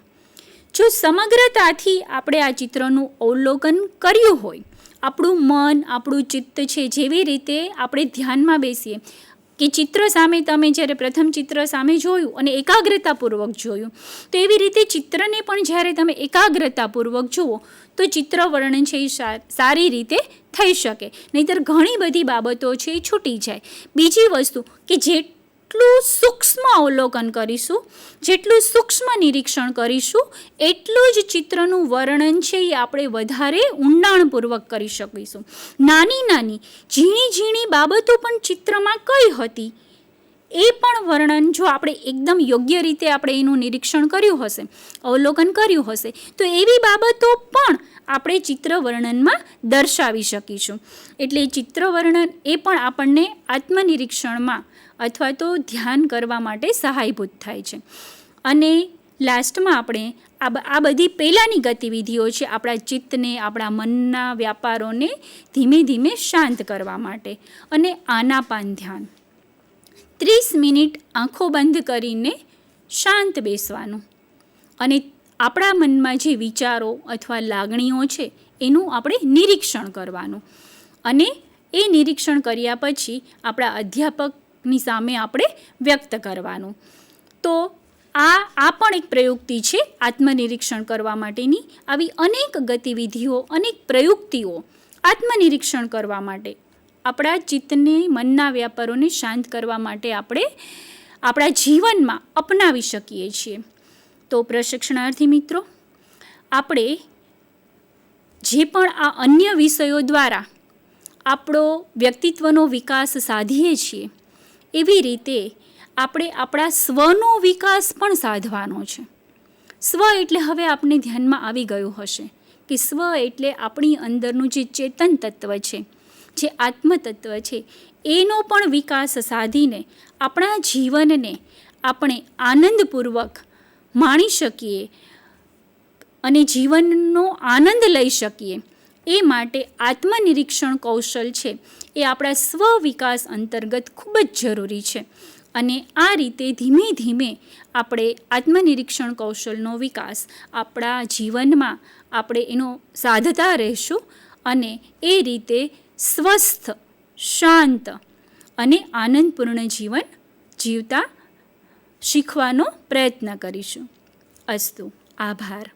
જો સમગ્રતાથી આપણે આ ચિત્રનું અવલોકન કર્યું હોય, આપણું મન, આપણું ચિત્ત છે, જેવી રીતે આપણે ધ્યાનમાં બેસીએ કે ચિત્ર સામે તમે જ્યારે પ્રથમ ચિત્ર સામે જોયું અને એકાગ્રતાપૂર્વક જોયું, તો એવી રીતે ચિત્રને પણ જ્યારે તમે એકાગ્રતાપૂર્વક જુઓ તો ચિત્ર વર્ણન છે એ સારી રીતે થઈ શકે. નહીંતર ઘણી બધી બાબતો છે એ છૂટી જાય. બીજી વસ્તુ કે જેટલું સૂક્ષ્મ અવલોકન કરીશું, જેટલું સૂક્ષ્મ નિરીક્ષણ કરીશું, એટલું જ ચિત્રનું વર્ણન છે એ આપણે વધારે ઊંડાણપૂર્વક કરી શકીશું. નાની નાની ઝીણી ઝીણી બાબતો પણ ચિત્રમાં કઈ હતી એ પણ વર્ણન જો આપણે એકદમ યોગ્ય રીતે આપણે એનું નિરીક્ષણ કર્યું હશે, અવલોકન કર્યું હશે, તો એવી બાબતો પણ આપણે ચિત્ર વર્ણનમાં દર્શાવી શકીશું. એટલે ચિત્ર વર્ણન એ પણ આપણને આત્મનિરીક્ષણમાં અથવા તો ધ્યાન કરવા માટે સહાયભૂત થાય છે. અને લાસ્ટમાં આપણે આ બધી પહેલાંની ગતિવિધિઓ છે આપણા ચિત્તને, આપણા મનના વ્યાપારોને ધીમે ધીમે શાંત કરવા માટે. અને આનાપાન ધ્યાન 30 મિનિટ આંખો બંધ કરીને શાંત બેસવાનું અને આપણા મનમાં જે વિચારો અથવા લાગણીઓ છે એનું આપણે નિરીક્ષણ કરવાનું. અને એ નિરીક્ષણ કર્યા પછી આપણા અધ્યાપકની સામે આપણે વ્યક્ત કરવાનું. તો આ પણ એક પ્રયુક્તિ છે આત્મનિરીક્ષણ કરવા માટેની. આવી અનેક ગતિવિધિઓ, અનેક પ્રયુક્તિઓ આત્મનિરીક્ષણ કરવા માટે, આપણા ચિત્તને, મનના વ્યાપારોને શાંત કરવા માટે આપણે આપણા જીવનમાં અપનાવી શકીએ છીએ. તો પ્રશિક્ષણાર્થી મિત્રો, આપણે જે પણ આ અન્ય વિષયો દ્વારા આપણો વ્યક્તિત્વનો વિકાસ સાધીએ છીએ, એવી રીતે આપણે આપણા સ્વનો વિકાસ પણ સાધવાનો છે. સ્વ એટલે હવે આપણે ધ્યાનમાં આવી ગયું હશે કે સ્વ એટલે આપણી અંદરનું જે ચેતન તત્વ છે, જે આત્મતત્વ છે, એનો પણ વિકાસ સાધીને આપણા જીવનને આપણે આનંદપૂર્વક માણી શકીએ અને જીવનનો આનંદ લઈ શકીએ. એ માટે આત્મનિરીક્ષણ કૌશલ છે એ આપણા સ્વ વિકાસ અંતર્ગત ખૂબ જ જરૂરી છે. અને આ રીતે ધીમે ધીમે આપણે આત્મનિરીક્ષણ કૌશલનો વિકાસ આપણા જીવનમાં આપણે એનો સાધતા રહીશું અને એ રીતે સ્વસ્થ, શાંત અને આનંદપૂર્ણ જીવન જીવતા શીખવાનો પ્રયત્ન કરીશું. અસ્તુ. આભાર.